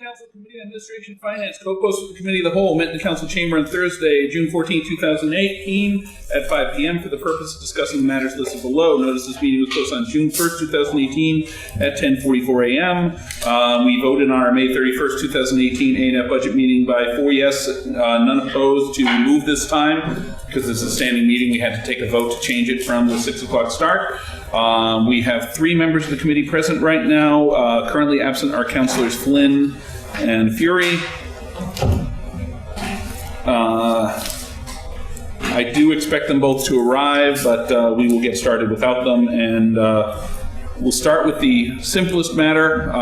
Council Committee on Administration and Finance, co-post with the Committee of the Whole, met in the Council Chamber on Thursday, June 14, 2018, at 5 p.m. for the purpose of discussing the matters listed below. Notice this meeting was posted on June 1st, 2018, at 10:44 a.m. We voted on our May 31st, 2018 A&F budget meeting by 4 yes, none opposed to move this time. Because it's a standing meeting, we had to take a vote to change it from the 6 o'clock start. We have 3 members of the committee present right now. Currently absent are Councilors Flynn and Fury. I do expect them both to arrive, but we will get started without them. And we'll start with the simplest matter,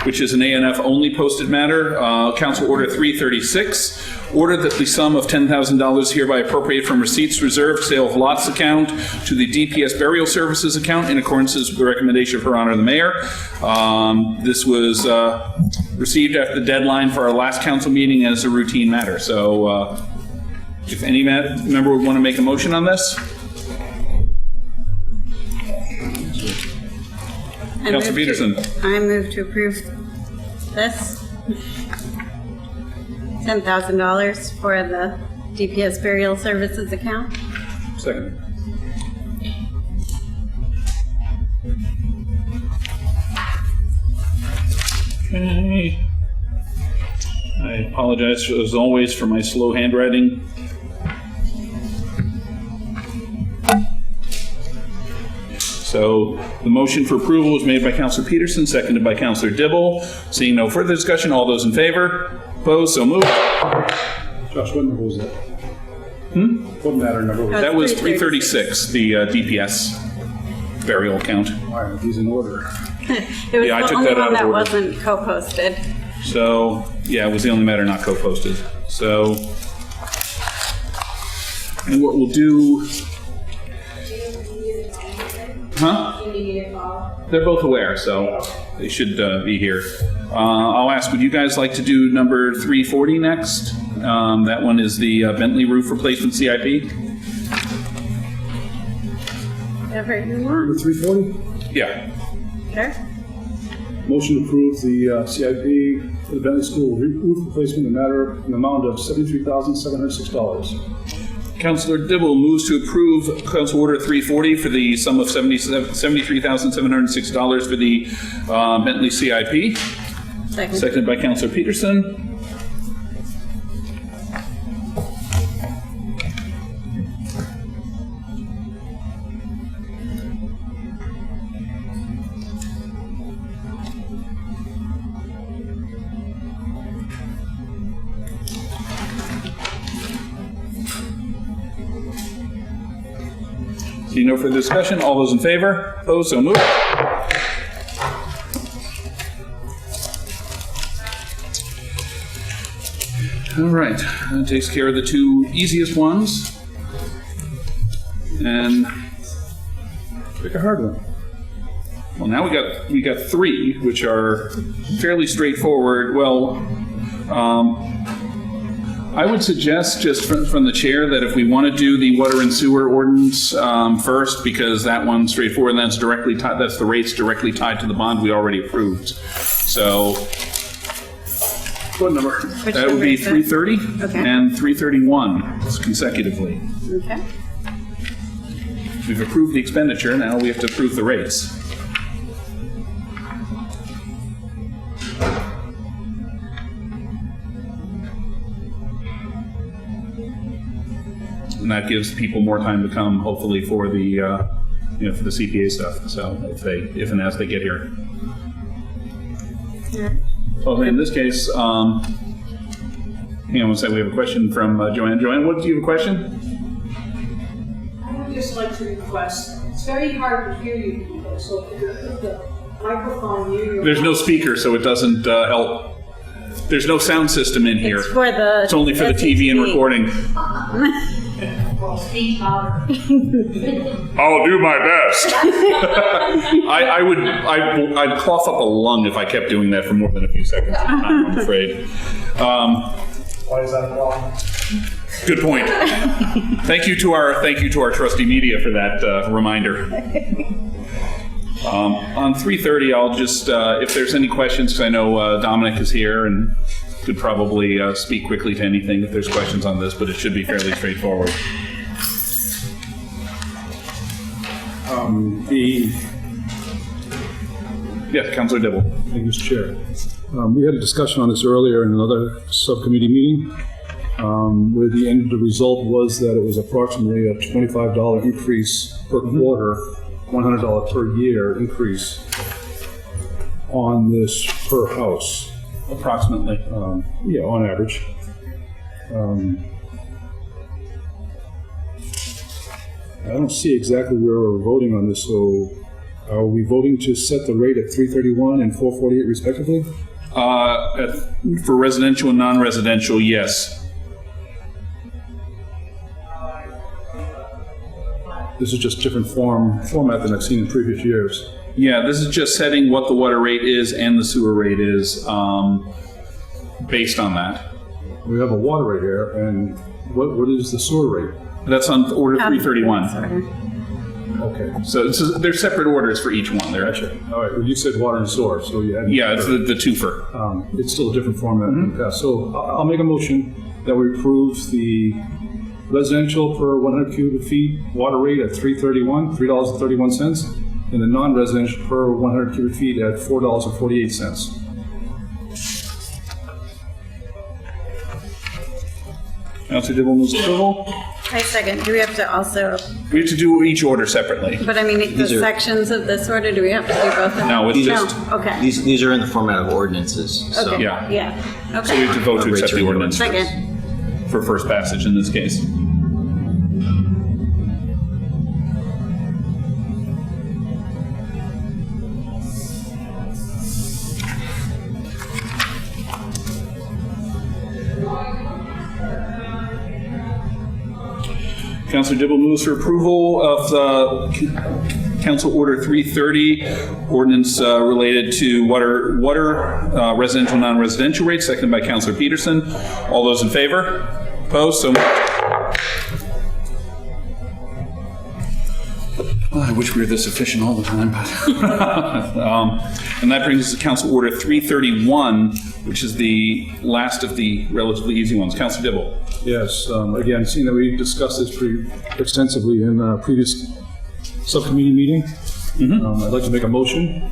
which is an A&F only posted matter. Council Order 336. Order that the sum of $10,000 hereby appropriated from receipts reserved sale of lots account to the DPS burial services account in accordance with the recommendation of Her Honor the Mayor. This was received after the deadline for our last council meeting as a routine matter. So if any member would want to make a motion on this. Councilor Peterson. I move to approve this. $10,000 for the DPS burial services account. Second. Okay. I apologize as always for my slow handwriting. So the motion for approval was made by Councilor Peterson, seconded by Councilor Dibble. Seeing no further discussion, all those in favor? Opposed? So moved. Josh, what number was that? What matter number was that? That was 336, the DPS burial account. All right, he's in order. It was Yeah, I the took only that out one of that order. wasn't co-posted. So, yeah, it was the only matter not co-posted. So, and what we'll do... Huh? They're both aware, so they should be here. I'll ask, would you guys like to do number 340 next? That one is the Bentley roof replacement CIP. Whatever you Number want. 340? Yeah. Sure. Motion to approve the CIP for the Bentley School roof replacement in the amount of $73,706. Councilor Dibble moves to approve Council Order 340 for the sum of $73,706 for the Bentley CIP. Second. Seconded by Councilor Peterson. Seeing no further discussion, all those in favor? Opposed? So moved. All right, that takes care of the 2 easiest ones. And Pick a hard one. well, now we got 3, which are fairly straightforward. Well, I would suggest just from the chair that if we want to do the water and sewer ordinance first, because that one's straightforward, and that's directly tied. That's the rates directly tied to the bond we already approved. So What number? Which that would number be is that? 330 Okay. and 331 consecutively. Okay. We've approved the expenditure. Now we have to approve the rates. And that gives people more time to come, hopefully, for the, for the CPA stuff. So if and as they get here. Yeah. So in this case, hang on one second. We have a question from Joanne. Joanne, what do you have a question? I would just like to request, it's very hard to hear you people, so if you put the microphone near your... There's no speaker, so it doesn't help. There's no sound system in here. It's for the... It's only for the TV and recording. Well, speak louder. I'll do my best. I'd cough up a lung if I kept doing that for more than a few seconds at a time, I'm afraid. Why is that a problem? Good point. Thank you to our trusty media for that reminder. On 3:30, I'll just, if there's any questions, because I know Dominic is here and could probably speak quickly to anything if there's questions on this, but it should be fairly straightforward. Yes, Councilor Dibble. Thank you, Mr. Chair. We had a discussion on this earlier in another subcommittee meeting, where the end result was that it was approximately a $25 increase per quarter, $100 per year increase on this per house. Approximately. Yeah, on average. I don't see exactly where we're voting on this, so are we voting to set the rate at $331 and $448 respectively? For residential and non-residential, yes. This is just different format than I've seen in previous years. Yeah, this is just setting what the water rate is and the sewer rate is based on that. We have a water rate here, and what is the sewer rate? That's on order 331. Sorry. Okay. So they're separate orders for each one. They're Gotcha. All right, well, you said water and sewer, so you had... Yeah, it's the twofer. It's still a different format than the past. So I'll make a motion that we approve the residential per 100 cubic feet water rate at $3.31, and the non-residential per 100 cubic feet at $4.48. Councilor Dibble moves approval. I second. Do we have to also, We have to do each order separately. but I mean, the These are- sections of this order, do we have to do both of them? No, it's just, No, okay. These are in the format of ordinances, so. Okay, yeah. yeah, so we okay. have to vote to accept the ordinance Second. for first passage in this case. Councilor Dibble moves for approval of Council Order 330, ordinance related to water residential, non-residential rates, seconded by Councilor Peterson. All those in favor? Opposed? So moved. Well, I wish we were this efficient all the time, but and that brings us to Council Order 331, which is the last of the relatively easy ones. Councilor Dibble. Yes, again, seeing that we discussed this pretty extensively in a previous subcommittee meeting, I'd like to make a motion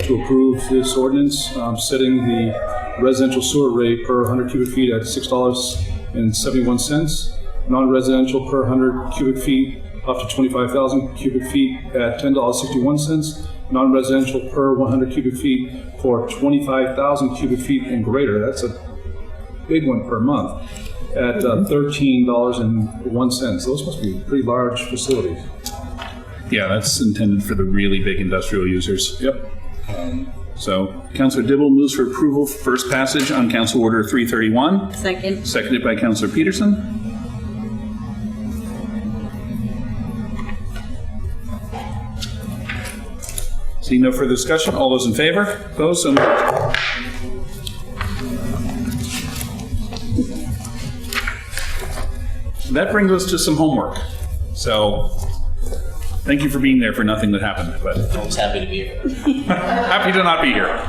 to approve this ordinance, setting the residential sewer rate per 100 cubic feet at $6.71, non-residential per 100 cubic feet up to 25,000 cubic feet at $10.61, non-residential per 100 cubic feet for 25,000 cubic feet and greater. That's a big one per month. At $13.01. Those must be pretty large facilities. Yeah, that's intended for the really big industrial users. Yep. So Councilor Dibble moves for approval for first passage on Council Order 331, Second. seconded by Councilor Peterson. Seeing no further discussion, all those in favor? Opposed? So moved. That brings us to some homework. So, thank you for being there for nothing that happened, but I was happy to be here. happy to not be here. All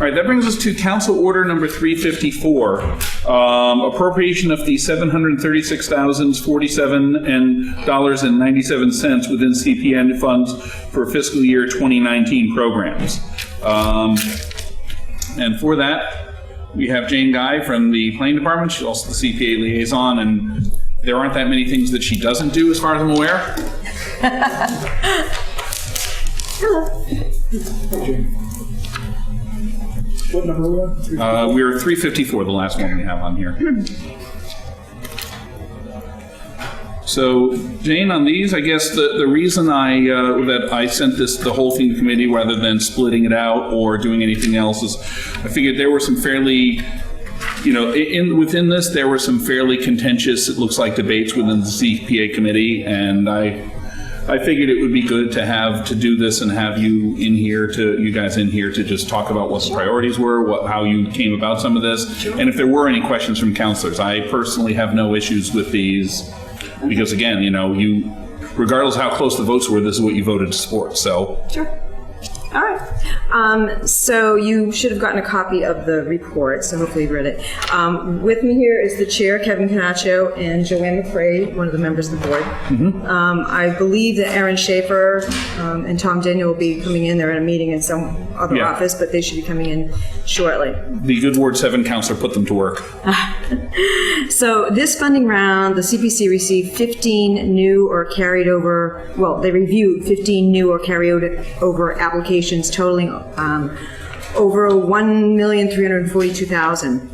right, that brings us to Council Order number 354, appropriation of the $736,047.97 within CPN funds for fiscal year 2019 programs. And for that, we have Jane Guy from the Planning Department. She's also the CPA liaison, and there aren't that many things that she doesn't do, as far as I'm aware. What number are we on? We're 354, the last one we have on here. So, Jane, on these, I guess the reason that I sent the whole thing to committee rather than splitting it out or doing anything else is I figured there were some fairly, within this, there were some fairly contentious, it looks like, debates within the CPA committee, and I figured it would be good to do this and have you guys in here to just talk about what the priorities were, how you came about some of this, and if there were any questions from counselors. I personally have no issues with these because, again, regardless of how close the votes were, this is what you voted to support, so. Sure. All right. So you should have gotten a copy of the report, so hopefully you've read it. With me here is the chair, Kevin Canacho, and Joanne McCrae, one of the members of the board. I believe that Aaron Schaefer and Tom Daniel will be coming in. They're in a meeting in some other Yeah. office, but they should be coming in shortly. The good Ward 7 counselor put them to work. So this funding round, the CPC received 15 new or carried over, well, they reviewed 15 new or carried over applications totaling over $1,342,000,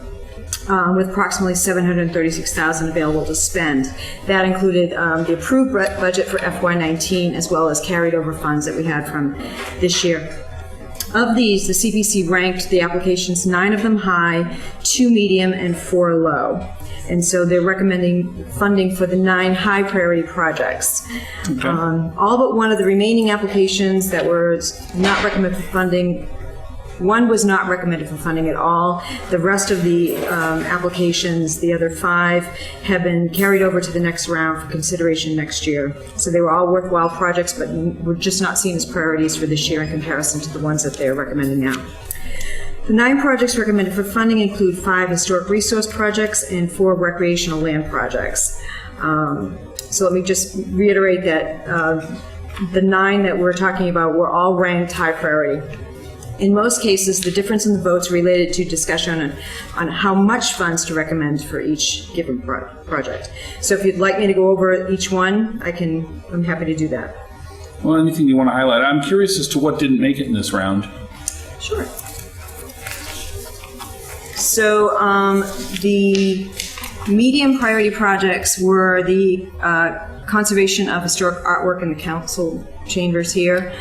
with approximately $736,000 available to spend. That included the approved budget for FY19 as well as carried over funds that we had from this year. Of these, the CPC ranked the applications 9 of them high, 2 medium, and 4 low. And so they're recommending funding for the 9 high priority projects. All but one of the remaining applications that were not recommended for funding, one was not recommended for funding at all. The rest of the applications, the other 5, have been carried over to the next round for consideration next year. So they were all worthwhile projects, but were just not seen as priorities for this year in comparison to the ones that they're recommending now. The 9 projects recommended for funding include 5 historic resource projects and 4 recreational land projects. So let me just reiterate that the 9 that we're talking about were all ranked high priority. In most cases, the difference in the votes related to discussion on how much funds to recommend for each given project. So if you'd like me to go over each one, I'm happy to do that. Well, anything you want to highlight? I'm curious as to what didn't make it in this round. Sure. So the medium priority projects were the conservation of historic artwork in the council chambers here,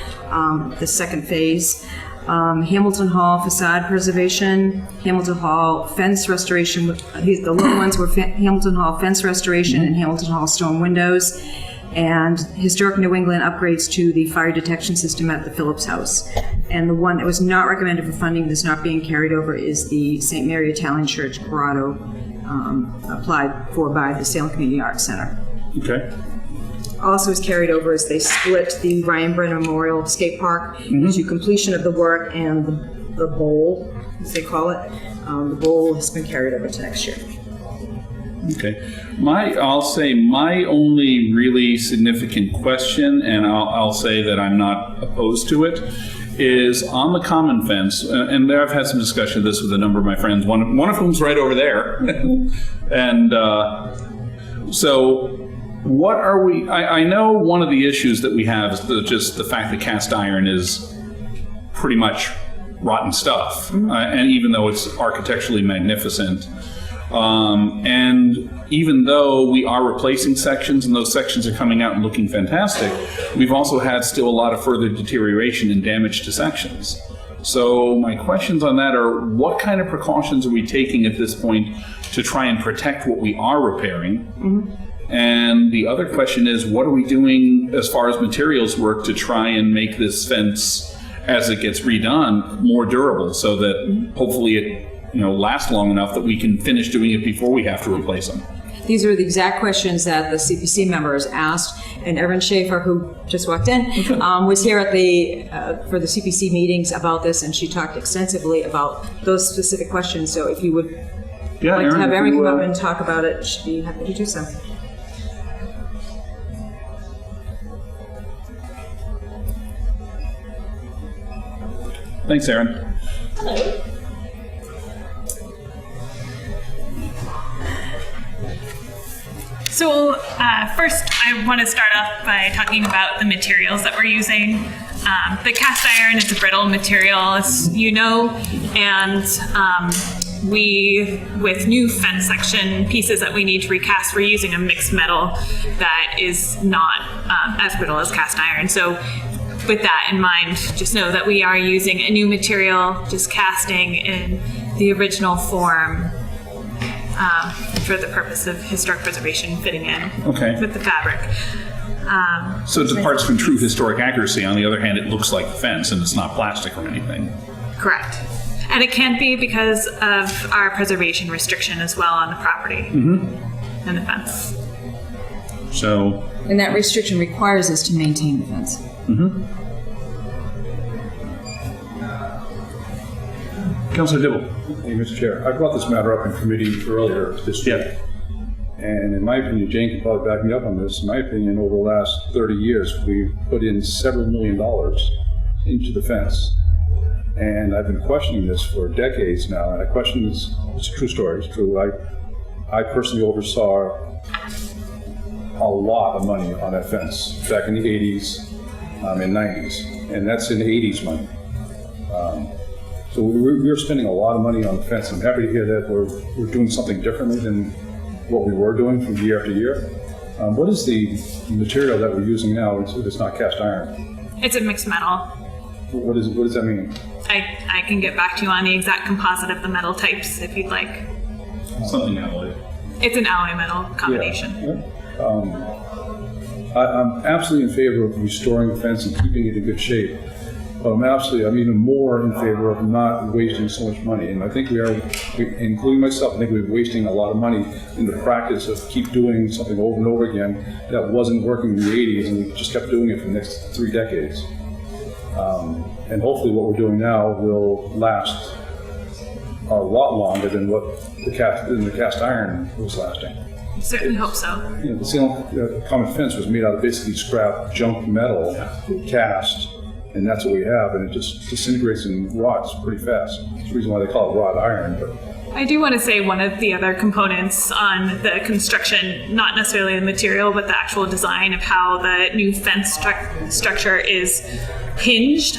the second phase. Hamilton Hall facade preservation, Hamilton Hall fence restoration. The little ones were Hamilton Hall fence restoration and Hamilton Hall stone windows, and historic New England upgrades to the fire detection system at the Phillips House. And the one that was not recommended for funding that's not being carried over is the St. Mary Italian Church grotto, applied for by the Salem Community Arts Center. Okay. Also is carried over as they split the Ryan Brenner Memorial Skate Park into completion of the work, and the bowl, as they call it, the bowl has been carried over to next year. Okay. I'll say my only really significant question, and I'll say that I'm not opposed to it, is on the common fence, and I've had some discussion of this with a number of my friends, one of whom's right over there. And so what are we, I know one of the issues that we have is just the fact that cast iron is pretty much rotten stuff, and even though it's architecturally magnificent, and even though we are replacing sections and those sections are coming out and looking fantastic, we've also had still a lot of further deterioration and damage to sections. So my questions on that are, what kind of precautions are we taking at this point to try and protect what we are repairing? And the other question is, what are we doing as far as materials work to try and make this fence, as it gets redone, more durable, so that hopefully it lasts long enough that we can finish doing it before we have to replace them? These are the exact questions that the CPC members asked, and Erin Schaefer, who just walked in, was here at for the CPC meetings about this, and she talked extensively about those specific questions. So if you would like to have Erin come up and talk about it, she'd be happy to do so. Thanks, Erin. Hello. So first, I want to start off by talking about the materials that we're using. The cast iron is a brittle material, as you know, and with new fence section pieces that we need to recast, we're using a mixed metal that is not as brittle as cast iron. So with that in mind, just know that we are using a new material, just casting in the original form, for the purpose of historic preservation fitting in with the fabric. So it departs from true historic accuracy. On the other hand, it looks like the fence and it's not plastic or anything. Correct. And it can't be because of our preservation restriction as well on the property and the fence. So, And that restriction requires us to maintain the fence. Councilor Dibble. Hey, Mr. Chair, I brought this matter up in committee earlier this year. And in my opinion, Jane can probably back me up on this, in my opinion, over the last 30 years, we've put in several $1 million into the fence. And I've been questioning this for decades now, and I question this, it's a true story, it's true. I personally oversaw a lot of money on that fence back in the 80s and 90s, and that's in the 80s money. So we're spending a lot of money on the fence. I'm happy to hear that we're doing something differently than what we were doing from year after year. What is the material that we're using now? It's not cast iron. It's a mixed metal. What does that mean? I can get back to you on the exact composite of the metal types if you'd like. Something alloy. It's an alloy metal combination. Yeah. I'm absolutely in favor of restoring the fence and keeping it in good shape. But I'm even more in favor of not wasting so much money. And I think including myself, I think we're wasting a lot of money in the practice of keep doing something over and over again that wasn't working in the 80s, and we just kept doing it for the next 3 decades. And hopefully what we're doing now will last a lot longer than what the cast iron was lasting. Certainly hope so. The Salem common fence was made out of basically scrap junk metal, cast, and that's what we have, and it just disintegrates and rots pretty fast. That's the reason why they call it wrought iron. But I do want to say one of the other components on the construction, not necessarily the material, but the actual design of how the new fence structure is hinged.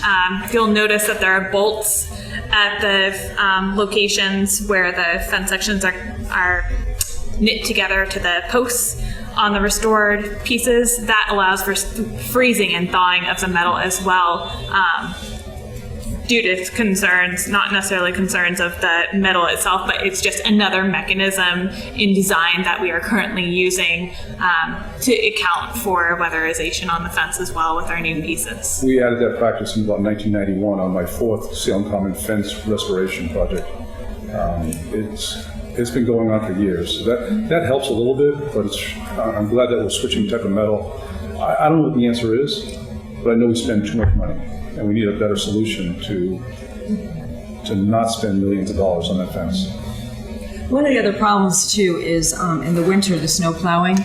You'll notice that there are bolts at the locations where the fence sections are knit together to the posts on the restored pieces. That allows for freezing and thawing of the metal as well, due to concerns, not necessarily concerns of the metal itself, but it's just another mechanism in design that we are currently using to account for weatherization on the fence as well with our new pieces. we added that practice in about 1991 on my 4th Salem Common fence restoration project. It's been going on for years. So that helps a little bit, but I'm glad that we're switching type of metal. I don't know what the answer is, but I know we spend too much money, and we need a better solution to not spend millions of dollars on that fence. One of the other problems too is in the winter, the snow plowing.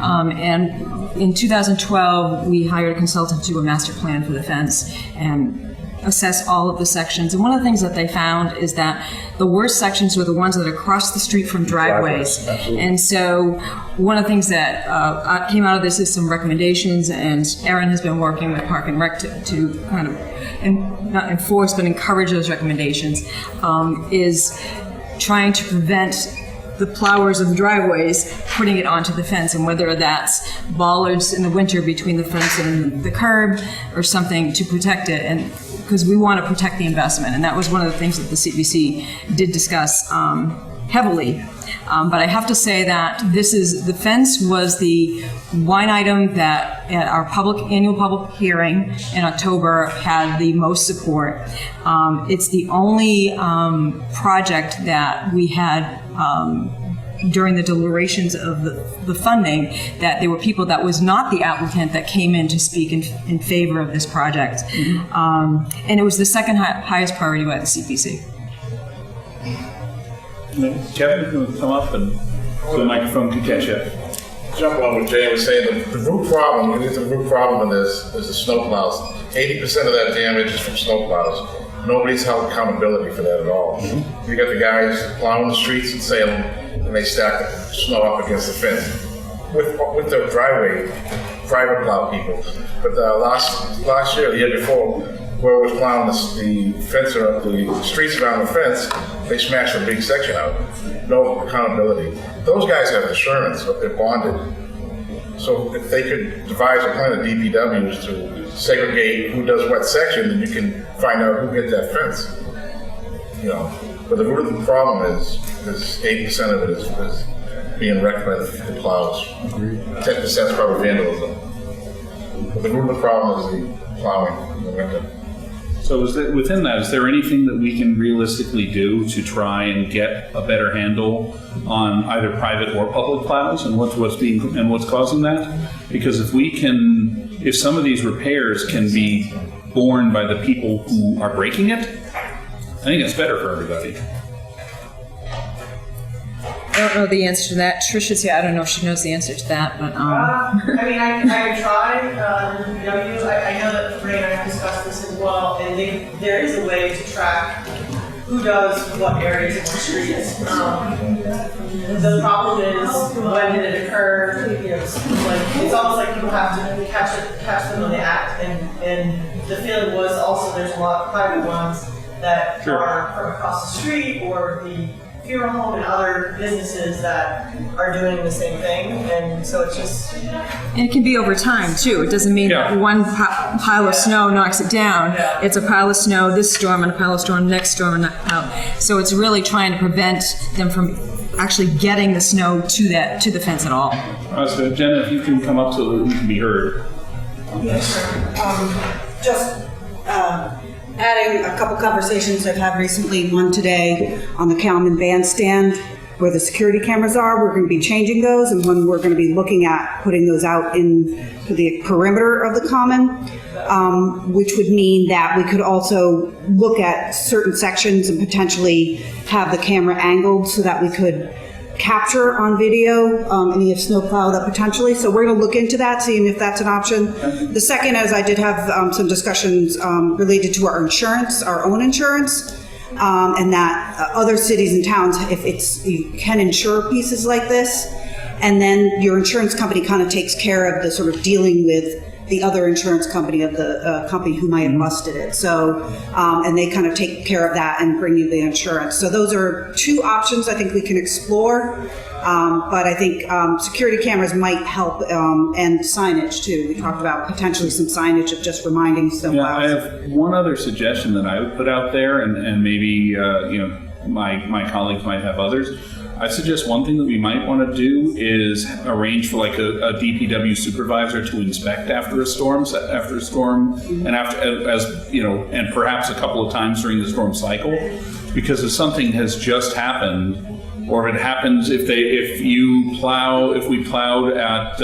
And in 2012, we hired a consultant to do a master plan for the fence and assess all of the sections. And one of the things that they found is that the worst sections were the ones that are across the street from driveways. And so one of the things that came out of this is some recommendations, and Erin has been working with Park and Rec to kind of not enforce but encourage those recommendations, is trying to prevent the plowers of the driveways putting it onto the fence, and whether that's bollards in the winter between the fence and the curb or something to protect it, and because we want to protect the investment. And that was one of the things that the CBC did discuss heavily. But I have to say that the fence was the one item that at our annual public hearing in October had the most support. It's the only project that we had during the deliberations of the funding that there were people that was not the applicant that came in to speak in favor of this project. And it was the second highest priority by the CPC. Kevin, you want to come up and so the microphone can catch you? Jump on what Jay was saying. The root problem, it is the root problem of this, is the snowplows. 80% of that damage is from snowplows. Nobody's held accountability for that at all. You got the guys plowing the streets in Salem, and they stack the snow up against the fence with their private plow people. But last year, the year before, where it was plowing the fence or the streets around the fence, they smashed a big section out. No accountability. Those guys have insurance, but they're bonded. So if they could devise a plan of DPWs to segregate who does what section, then you can find out who hit that fence. But the root of the problem is 80% of it is being wrecked by the plows. 10% is probably vandalism. But the root of the problem is the plowing in the winter. So within that, is there anything that we can realistically do to try and get a better handle on either private or public plows and what's causing that? Because if some of these repairs can be borne by the people who are breaking it, I think it's better for everybody. I don't know the answer to that. Tricia's here. I don't know if she knows the answer to that, but I mean, I tried, I know that Ray and I have discussed this as well, and there is a way to track who does what areas of the streets. The problem is, when did it occur? It's almost like people have to catch them when they act, and the feeling was also there's a lot of private ones that are from across the street or the funeral home and other businesses that are doing the same thing, and so it's just... and it can be over time too. It doesn't mean that one pile of snow knocks it down. Yeah. It's a pile of snow this storm and a pile of storm next storm, and so it's really trying to prevent them from actually getting the snow to the fence at all. So Jenna, if you can come up so that we can be heard. Yes, sir. Adding a couple conversations I've had recently, one today on the Kalman bandstand where the security cameras are. We're going to be changing those, and when we're going to be looking at putting those out into the perimeter of the common, which would mean that we could also look at certain sections and potentially have the camera angled so that we could capture on video any snowplow that potentially. So we're going to look into that, seeing if that's an option. The second is I did have some discussions related to our insurance, our own insurance, and that other cities and towns, you can insure pieces like this, and then your insurance company kind of takes care of the sort of dealing with the other insurance company of the company who might have busted it. So, and they kind of take care of that and bring you the insurance. So those are two options I think we can explore. But I think security cameras might help, and signage too. We talked about potentially some signage of just reminding snowplows. Yeah, I have one other suggestion that I would put out there, and maybe my colleagues might have others. I suggest one thing that we might want to do is arrange for like a DPW supervisor to inspect after a storm, and and perhaps a couple of times during the storm cycle, because if something has just happened, or if it happens if we plowed at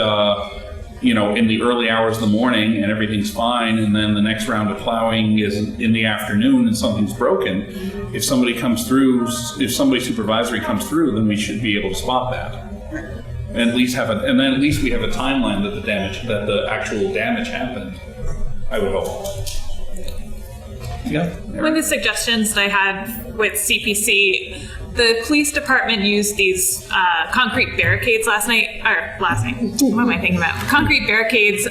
in the early hours of the morning and everything's fine, and then the next round of plowing is in the afternoon and something's broken, if somebody supervisory comes through, then we should be able to spot that. And at least then at least we have a timeline that the actual damage happened, I would hope. Yeah. One of the suggestions that I had with CPC, the police department used these concrete barricades last night. What am I thinking about? Concrete barricades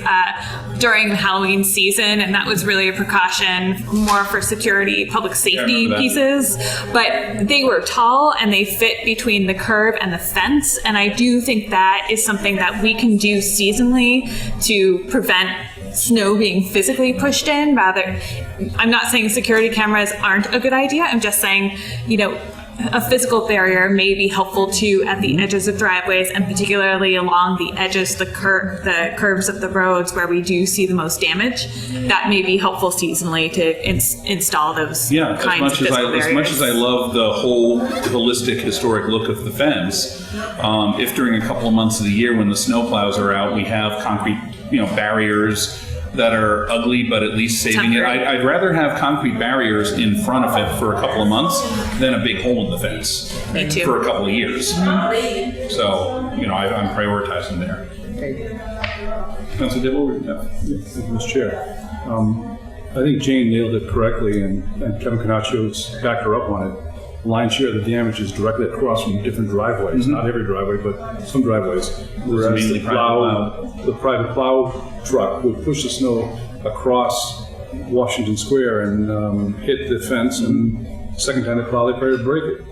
during the Halloween season, and that was really a precaution more for security, public safety pieces. But they were tall and they fit between the curb and the fence, and I do think that is something that we can do seasonally to prevent snow being physically pushed in. I'm not saying security cameras aren't a good idea. I'm just saying, a physical barrier may be helpful too at the edges of driveways, and particularly along the edges, the curves of the roads where we do see the most damage. That may be helpful seasonally to install those kinds of physical barriers. As much as I love the whole holistic historic look of the fence, if during a couple of months of the year when the snowplows are out, we have concrete barriers that are ugly, but at least saving it. I'd rather have concrete barriers in front of it for a couple of months than a big hole in the fence for a couple of years. So, I'm prioritizing there. Councilor Dibble? Thank you, Mr. Chair. I think Jane nailed it correctly, and Kevin Canaccio's backed her up on it. Lion's share of the damage is directly across from different driveways. Not every driveway, but some driveways. Whereas the private plow truck would push the snow across Washington Square and hit the fence, and the second time they plow, they try to break it.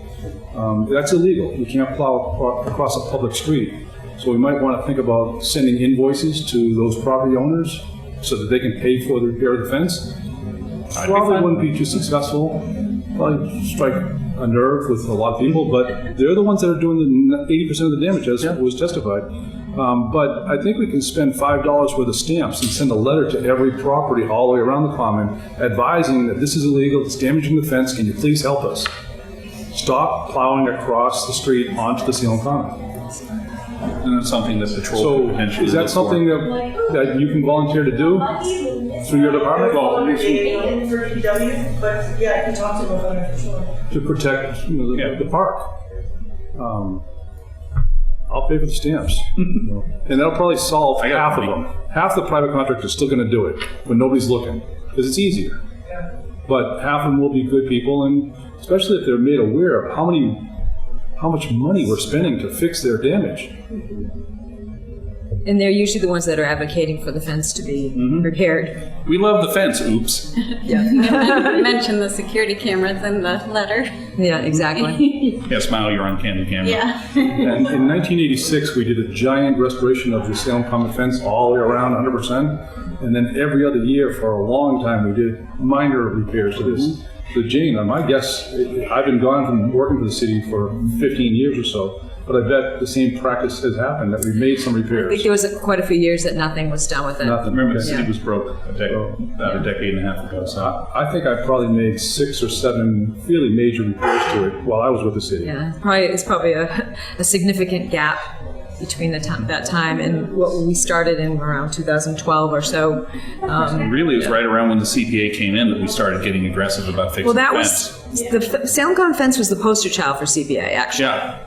That's illegal. You can't plow across a public street. So we might want to think about sending invoices to those property owners so that they can pay for the repair of the fence. Probably wouldn't be too successful. Probably strike a nerve with a lot of people, but they're the ones that are doing the 80% of the damage, as was justified. But I think we can spend $5 worth of stamps and send a letter to every property all the way around the common advising that this is illegal, it's damaging the fence, can you please help us? Stop plowing across the street onto the Salem Common. And that's something that Patrol So could potentially is that look for. something that you can volunteer to do through your department? For DPW, but yeah, I can talk to them about it for sure. To protect the park. I'll pay for the stamps. And that'll probably solve I got half of money. them. Half the private contractors are still going to do it when nobody's looking, because it's easier. But half of them will be good people, and especially if they're made aware of how much money we're spending to fix their damage. And they're usually the ones that are advocating for the fence to be repaired. We love the fence, oops. Mention the security cameras in the letter. Yeah, exactly. Yeah, smile, you're on camera. Yeah. And in 1986, we did a giant restoration of the Salem Common fence all the way around 100%. And then every other year for a long time, we did minor repairs to this. So Jane, my guess, I've been gone from working for the city for 15 years or so, but I bet the same practice has happened, that we made some I think repairs. there was quite a few years that nothing was done with it. Nothing. Remember, the Okay. city was broke about a decade and a half ago, so. I think I probably made 6 or 7 really major repairs to it while I was with the city. Yeah, it's probably a significant gap between that time and what we started in around 2012 or so. Really, it was right around when the CPA came in that we started getting aggressive about fixing Well, that the was fence. the Salem Common fence was the poster child for CPA, actually. Yeah.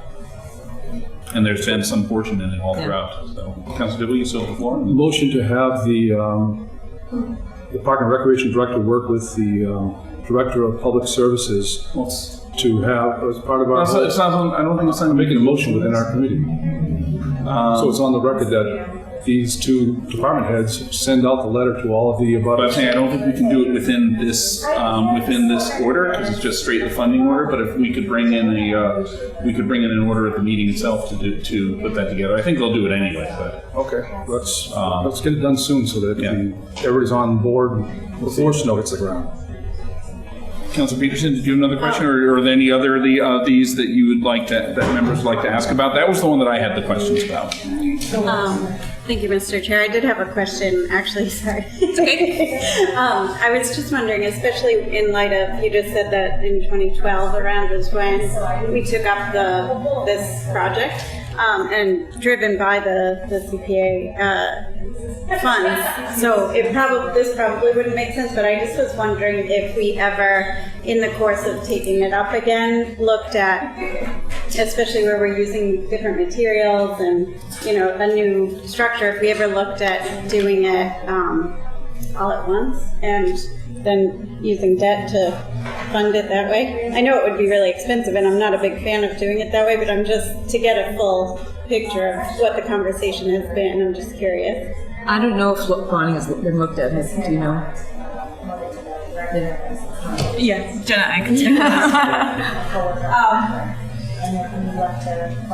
And there's been some portion in it all throughout, so. Councilor Dibble, you still have the floor? Motion to have the Park and Recreation Director work with the Director of Public Services Well, it's to have, as part of our, it's not, I don't think it's on making a motion within our committee. So it's on the record that these two department heads send out the letter to all of the But I'm abutters. saying I don't think we can do it within this order, because it's just straight the funding order. But if we could bring in an order at the meeting itself to put that together. I think they'll do it anyway. But Okay, let's get it done soon so that everybody's on board before snow hits the ground. Councilor Peterson, did you have another question, or are there any other of these that you would like that members would like to ask about? That was the one that I had the questions about. Thank you, Mr. Chair. I did have a question, actually, sorry. It's okay. I was just wondering, especially in light of, you just said that in 2012 around was when we took up this project, and driven by the CPA funds. So this probably wouldn't make sense, but I just was wondering if we ever, in the course of taking it up again, looked at, especially where we're using different materials and, a new structure, if we ever looked at doing it all at once and then using debt to fund it that way. I know it would be really expensive, and I'm not a big fan of doing it that way, but I'm just, to get a full picture of what the conversation has been, I'm just curious. I don't know if bonding has been looked at. Do you know? Yeah, Jenna, I can take that.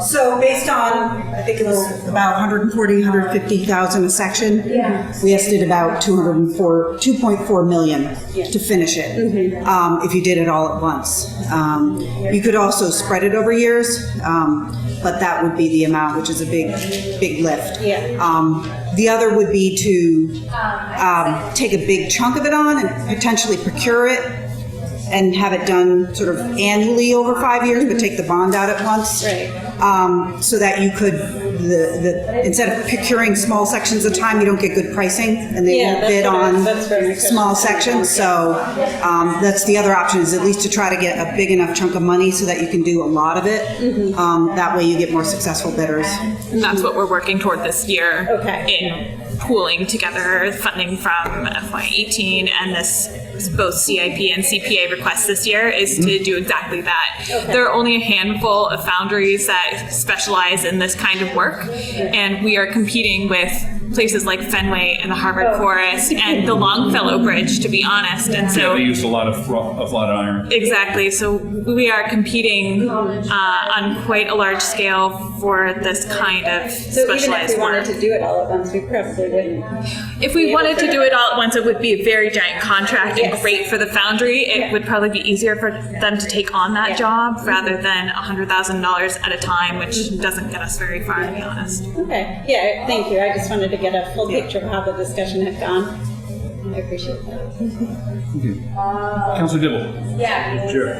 So based on, I think it was about 140, 150,000 a section, we estimate about 2.4 million to finish it, if you did it all at once. You could also spread it over years, but that would be the amount, which is a big lift. The other would be to take a big chunk of it on and potentially procure it and have it done sort of annually over 5 years, but take the bond out at once. Right. So that you could, instead of procuring small sections at a time, you don't get good pricing, and they won't bid on small sections. So that's the other option, is at least to try to get a big enough chunk of money so that you can do a lot of it. That way you get more successful bidders. And that's what we're working toward this year. Okay. In pooling together funding from FY18 and this both CIP and CPA requests this year is to do exactly that. Okay. There are only a handful of foundries that specialize in this kind of work, and we are competing with places like Fenway and the Harvard Forest and the Longfellow Bridge, to be honest. And so They used a lot of iron. exactly. So we are competing on quite a large scale for this kind of So even if specialized we wanted work. to do it all at once, we probably wouldn't. If we wanted to do it all at once, it would be a very giant contract and Yes. great for the foundry. It would probably be easier for them to take on that job rather than $100,000 at a time, which doesn't get us very far, to be honest. Okay, yeah, thank you. I just wanted to get a full picture of how the discussion had gone. I appreciate that. Councilor Dibble. Sure.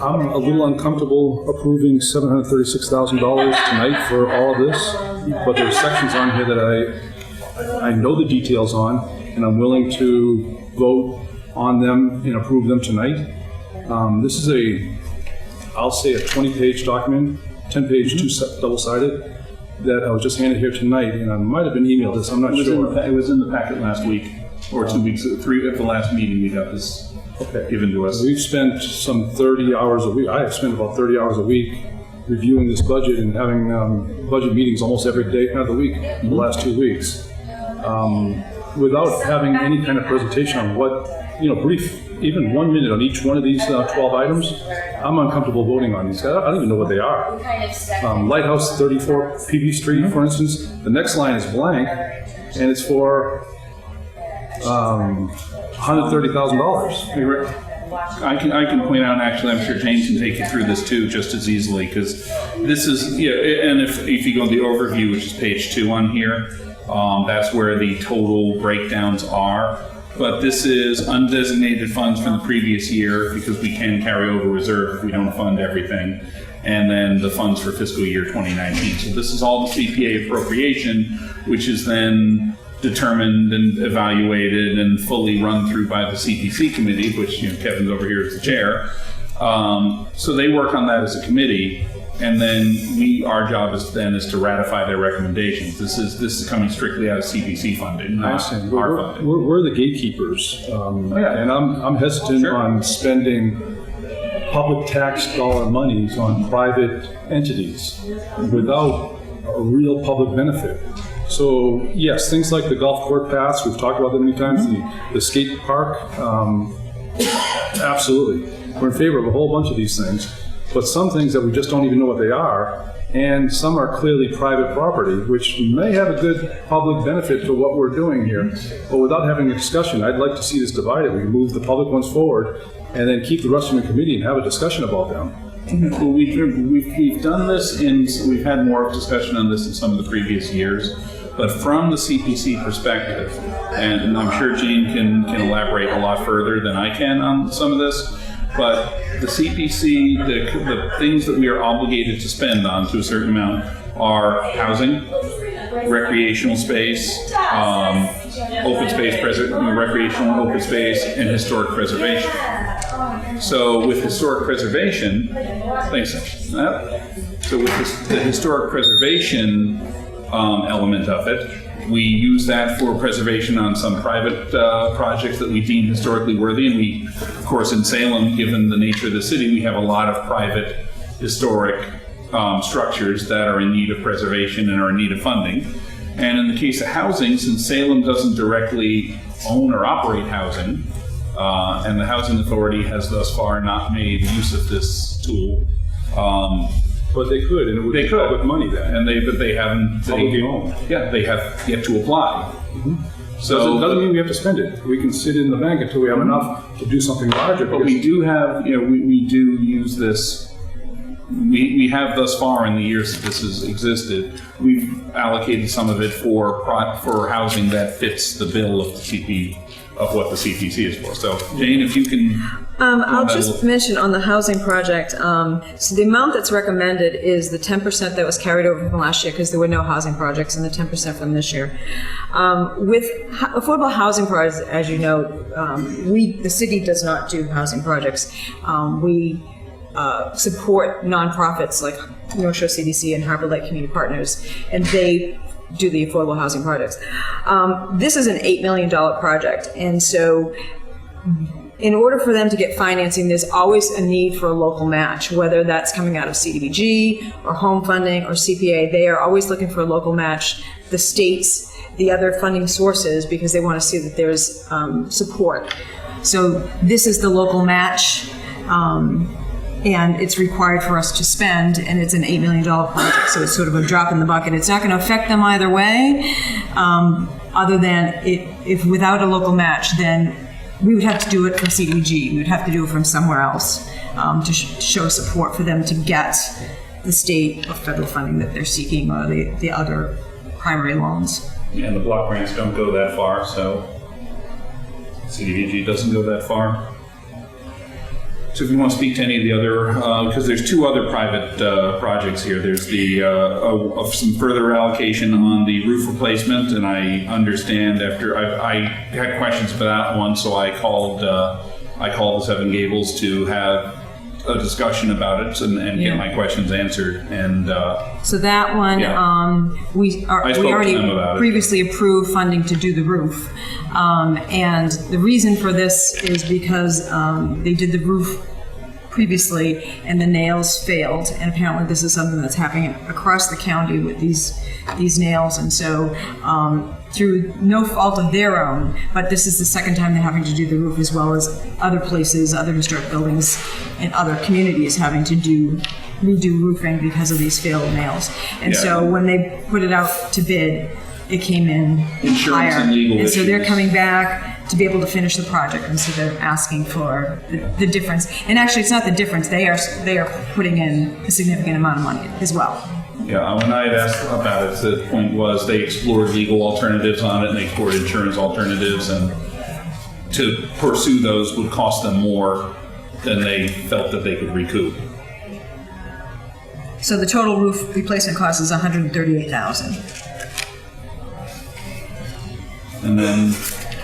I'm a little uncomfortable approving $736,000 tonight for all of this, but there's sections on here that I know the details on, and I'm willing to vote on them and approve them tonight. This is I'll say a 20-page document, 10-page, double-sided, that I was just handed here tonight, and I might have been emailed this, I'm not sure. It was in the packet last week, or 2 weeks, at the last meeting we got this given to us. We've spent some 30 hours a week. I have spent about 30 hours a week reviewing this budget and having budget meetings almost every day of the week in the last 2 weeks. Without having any kind of presentation on what, brief, even 1 minute on each one of these 12 items, I'm uncomfortable voting on these. I don't even know what they are. Lighthouse 34 PB Street, for instance, the next line is blank, and it's for $130,000. I can point out, actually, I'm sure Jane can take you through this too, just as easily, because this is, and if you go to the overview, which is page 2 on here, that's where the total breakdowns are. But this is undesignated funds from the previous year, because we can carry over reserve if we don't fund everything, and then the funds for fiscal year 2019. So this is all the CPA appropriation, which is then determined and evaluated and fully run through by the CPC committee, which Kevin's over here as the chair. So they work on that as a committee, and then our job is to ratify their recommendations. This is coming strictly out of CPC funding, not our funding. We're the gatekeepers, and I'm hesitant on spending public tax dollar monies on private entities without a real public benefit. So yes, things like the golf court paths, we've talked about them many times, the skate park, absolutely. We're in favor of a whole bunch of these things, but some things that we just don't even know what they are, and some are clearly private property, which may have a good public benefit to what we're doing here. But without having a discussion, I'd like to see this divided. We move the public ones forward, and then keep the rest of them in committee and have a discussion about them. Well, we've done this, we've had more discussion on this in some of the previous years, but from the CPC perspective, and I'm sure Jane can elaborate a lot further than I can on some of this, but the CPC, the things that we are obligated to spend on to a certain amount are housing, recreational space, open space, recreational and open space, and historic preservation. So with historic preservation, the historic preservation element of it, we use that for preservation on some private projects that we deem historically worthy. And we, of course, in Salem, given the nature of the city, we have a lot of private historic structures that are in need of preservation and are in need of funding. And in the case of housing, since Salem doesn't directly own or operate housing, and the Housing Authority has thus far not made use of this tool. But they could, and it would be public money then. But they haven't. Publicly owned. Yeah, they have yet to apply. So it doesn't mean we have to spend it. We can sit in the bank until we have enough to do something larger. But we do have, we do use this. We have thus far in the years that this has existed, we've allocated some of it for housing that fits the bill of what the CPC is for. So Jane, if you can. I'll just mention on the housing project, so the amount that's recommended is the 10% that was carried over from last year because there were no housing projects, and the 10% from this year. With affordable housing projects, as you know, the city does not do housing projects. We support nonprofits like North Shore CDC and Harbor Lake Community Partners, and they do the affordable housing projects. This is an $8 million project, and so in order for them to get financing, there's always a need for a local match, whether that's coming out of CDBG or home funding or CPA. They are always looking for a local match the states, the other funding sources, because they want to see that there's support. So this is the local match, and it's required for us to spend, and it's an $8 million project, so it's sort of a drop in the bucket. It's not going to affect them either way, other than if without a local match, then we would have to do it from CDBG. We would have to do it from somewhere else to show support for them to get the state or federal funding that they're seeking, or the other primary loans. And the block grants don't go that far, so CDBG doesn't go that far. So if you want to speak to any of the other, because there's two other private projects here. There's the some further allocation on the roof replacement, and I understand after I had questions for that one, so I called the Seven Gables to have a discussion about it and get my questions answered. And so that one, we already previously approved funding to do the roof, and the reason for this is because they did the roof previously and the nails failed, and apparently this is something that's happening across the county with these nails, and so through no fault of their own, but this is the second time they're having to do the roof, as well as other places, other historic buildings in other communities having to redo roofing because of these failed nails. And so when they put it out to bid, it came in insurance higher. and legal so they're issues. coming back to be able to finish the project, and so they're asking for the difference. And actually, it's not the difference. They are putting in a significant amount of money as well. Yeah, when I had asked about it, the point was they explored legal alternatives on it and they explored insurance alternatives, and to pursue those would cost them more than they felt that they could recoup. So the total roof replacement cost is $138,000. And then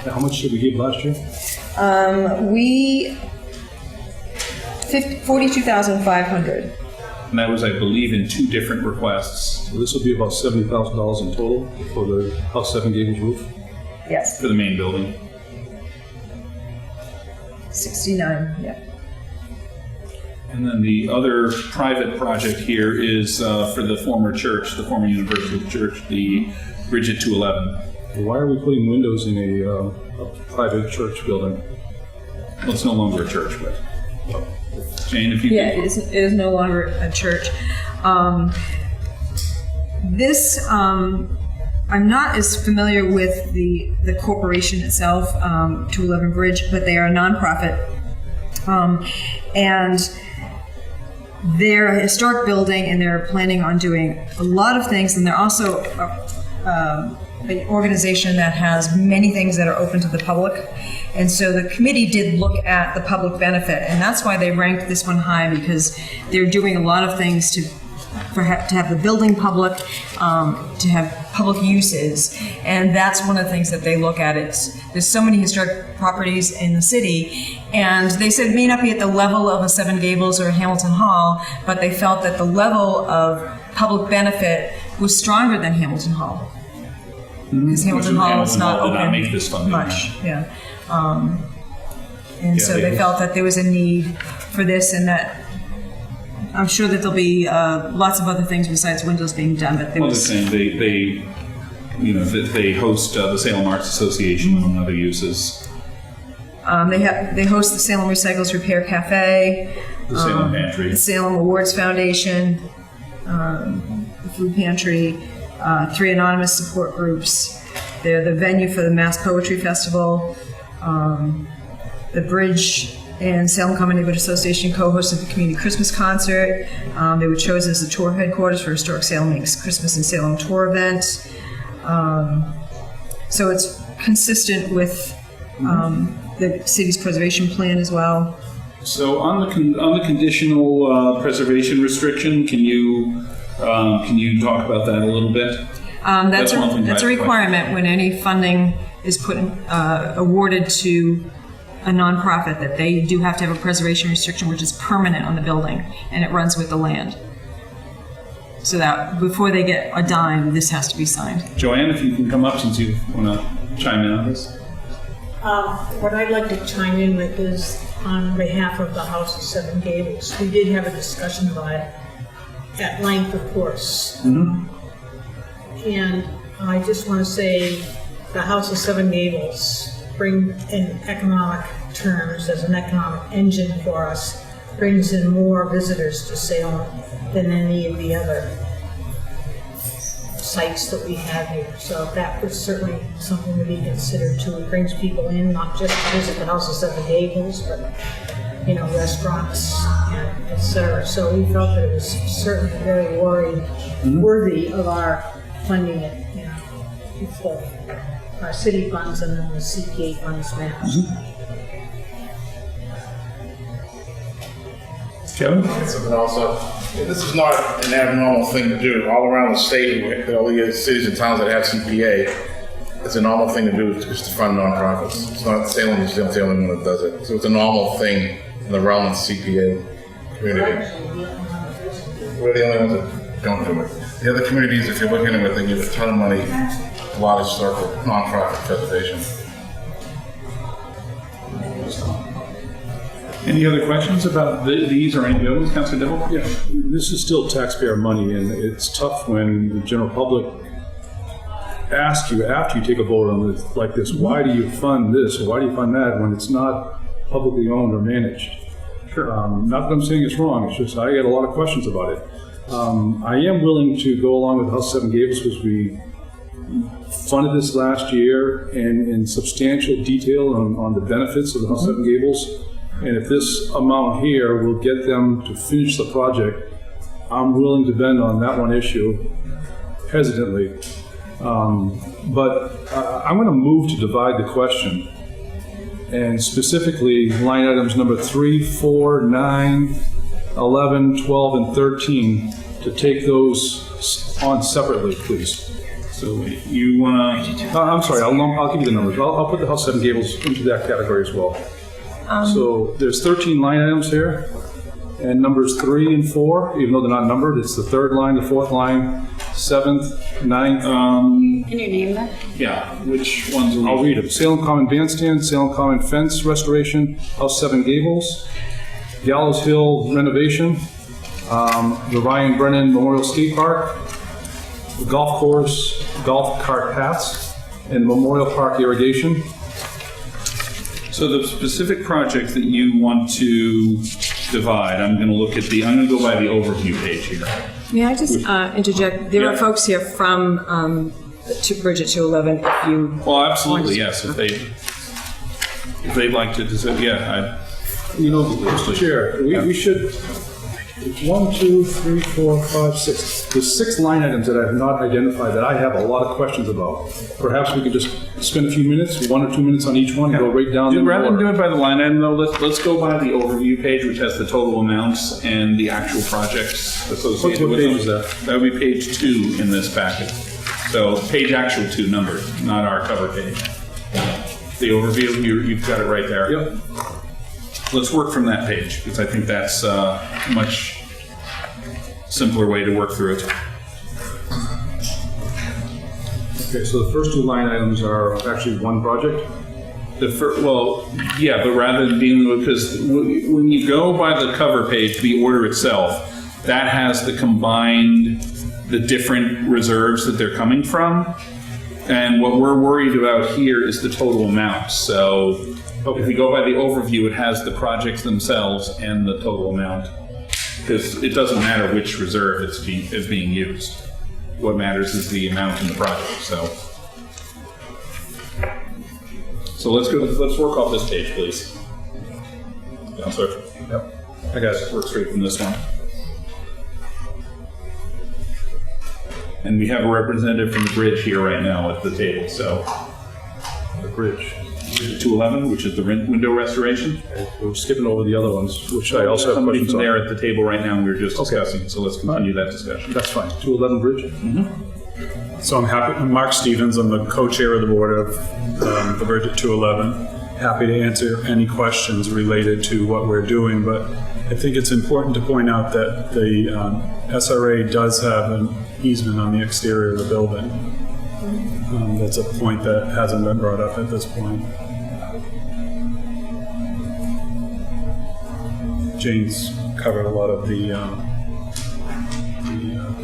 How much did we give last year? We $42,500. and that was, I believe, in two different requests So this will be about $70,000 in total for the House Seven Gables roof. Yes, for the main building. 69. Yeah. And then the other private project here is for the former church, the former Universal Church, the Bridge at 211. Why are we putting windows in a private church building? Well, it's no longer a church, but Jane, if you Yeah, it is no longer a church. I'm not as familiar with the corporation itself, 211 Bridge, but they are a nonprofit. And they're a historic building, and they're planning on doing a lot of things, and they're also an organization that has many things that are open to the public. And so the committee did look at the public benefit, and that's why they ranked this one high, because they're doing a lot of things to have the building public, to have public uses, and that's one of the things that they look at. There's so many historic properties in the city, and they said it may not be at the level of a Seven Gables or a Hamilton Hall, but they felt that the level of public benefit was stronger than Hamilton Hall. Because Hamilton Hall is not did open not make this funding much. round. Yeah. And Yeah, so they- they felt that there was a need for this, and that I'm sure that there'll be lots of other things besides windows being done, but there Well, they're was. saying they host the Salem Arts Association, among other uses, They host the Salem Recycles Repair Cafe, the Salem Pantry. the Salem Awards Foundation, the Food Pantry, 3 anonymous support groups. They're the venue for the Mass Poetry Festival. The Bridge and Salem Common Neighborhood Association co-hosted the Community Christmas Concert. They were chosen as the tour headquarters for Historic Salem Makes Christmas in Salem tour event. So it's consistent with the city's preservation plan as well. So on the conditional preservation restriction, can you talk about that a little bit? That's one thing a I- requirement when any funding is awarded to a nonprofit, that they do have to have a preservation restriction which is permanent on the building, and it runs with the land. So that before they get a dime, this has to be signed. Joanne, if you can come up since you want to chime in on this. What I'd like to chime in with is on behalf of the House of Seven Gables. We did have a discussion about it at length, of course. And I just want to say the House of Seven Gables bring in economic terms as an economic engine for us, brings in more visitors to Salem than any of the other sites that we have here. So that was certainly something to be considered too. It brings people in, not just to visit the House of Seven Gables, but, you know, restaurants, et cetera. So we felt that it was certainly very worthy of our funding it, you know, with our city funds and then the CPA funds match. Kevin? Something also, this is not an abnormal thing to do. All around the state, all the cities and towns that have CPA, it's a normal thing to do is to fund nonprofits. It's not Salem is the only one that does it. So it's a normal thing in the realm of the CPA community. We're the only ones that don't do it. The other communities, if you're looking at it, they give a ton of money to a lot of historical nonprofit preservation. Any other questions about these or any others, Councilor Dibble? Yeah, this is still taxpayer money, and it's tough when the general public asks you after you take a vote on this, like this, why do you fund this or why do you fund that when it's not publicly owned or managed? Sure. Not that I'm saying it's wrong, it's just I get a lot of questions about it. I am willing to go along with House 7 Gables because we funded this last year and in substantial detail on the benefits of the House 7 Gables. And if this amount here will get them to finish the project, I'm willing to bend on that one issue hesitantly. But I'm going to move to divide the question. And specifically, line items number 3, 4, 9, 11, 12, and 13, to take those on separately, please. So you want to... I'm sorry, I'll give you the numbers. I'll put the House 7 Gables into that category as well. So there's 13 line items here, and numbers 3 and 4, even though they're not numbered, it's the 3rd line, the 4th line, 7th, 9th. Can you name them? Yeah, which ones are I'll read them. Salem Common Bandstand, Salem Common Fence Restoration, House 7 Gables, Gallows Hill renovation, the Ryan Brennan Memorial Skate Park, the golf course, golf cart paths, and Memorial Park irrigation. So the specific projects that you want to divide, I'm going to go by the overview page here. May I just interject? There Yeah. are folks here from to Bridget 211 if you... Well, absolutely, yes. If they'd like to, You know, Mr. Chair, we should, 1, 2, 3, 4, 5, 6. There's 6 line items that I have not identified that I have a lot of questions about. Perhaps we could just spend a few minutes, 1 or 2 minutes on each one, and go right down them. Rather than do it by the line item, though, let's go by the overview page, which has the total amounts and the actual projects associated What with them. page is that? That would be page 2 in this packet. So page actual 2 numbered, not our cover page. The overview, you've got it right there. Yep. Let's work from that page, because I think that's a much simpler way to work through it. Okay, so the first 2 line items are actually one project? Yeah, but rather than being, because when you go by the cover page, the order itself, that has the different reserves that they're coming from. And what we're worried about here is the total amount. So if we go by the overview, it has the projects themselves and the total amount. Because it doesn't matter which reserve is being used. What matters is the amount in the project. So let's work off this page, please. Counselor? Yep. I got it. Work straight from this one. And we have a representative from the bridge here right now at the table, so. The bridge. 211, which is the window restoration. We're skipping over the other ones, which I also have Somebody questions from on. there at the table right now, we were just discussing, so let's continue that discussion. That's fine. 211 bridge? So I'm Mark Stevens, I'm the co-chair of the board of the Bridge at 211. Happy to answer any questions related to what we're doing, but I think it's important to point out that the SRA does have an easement on the exterior of the building. That's a point that hasn't been brought up at this point. Jane's covered a lot of the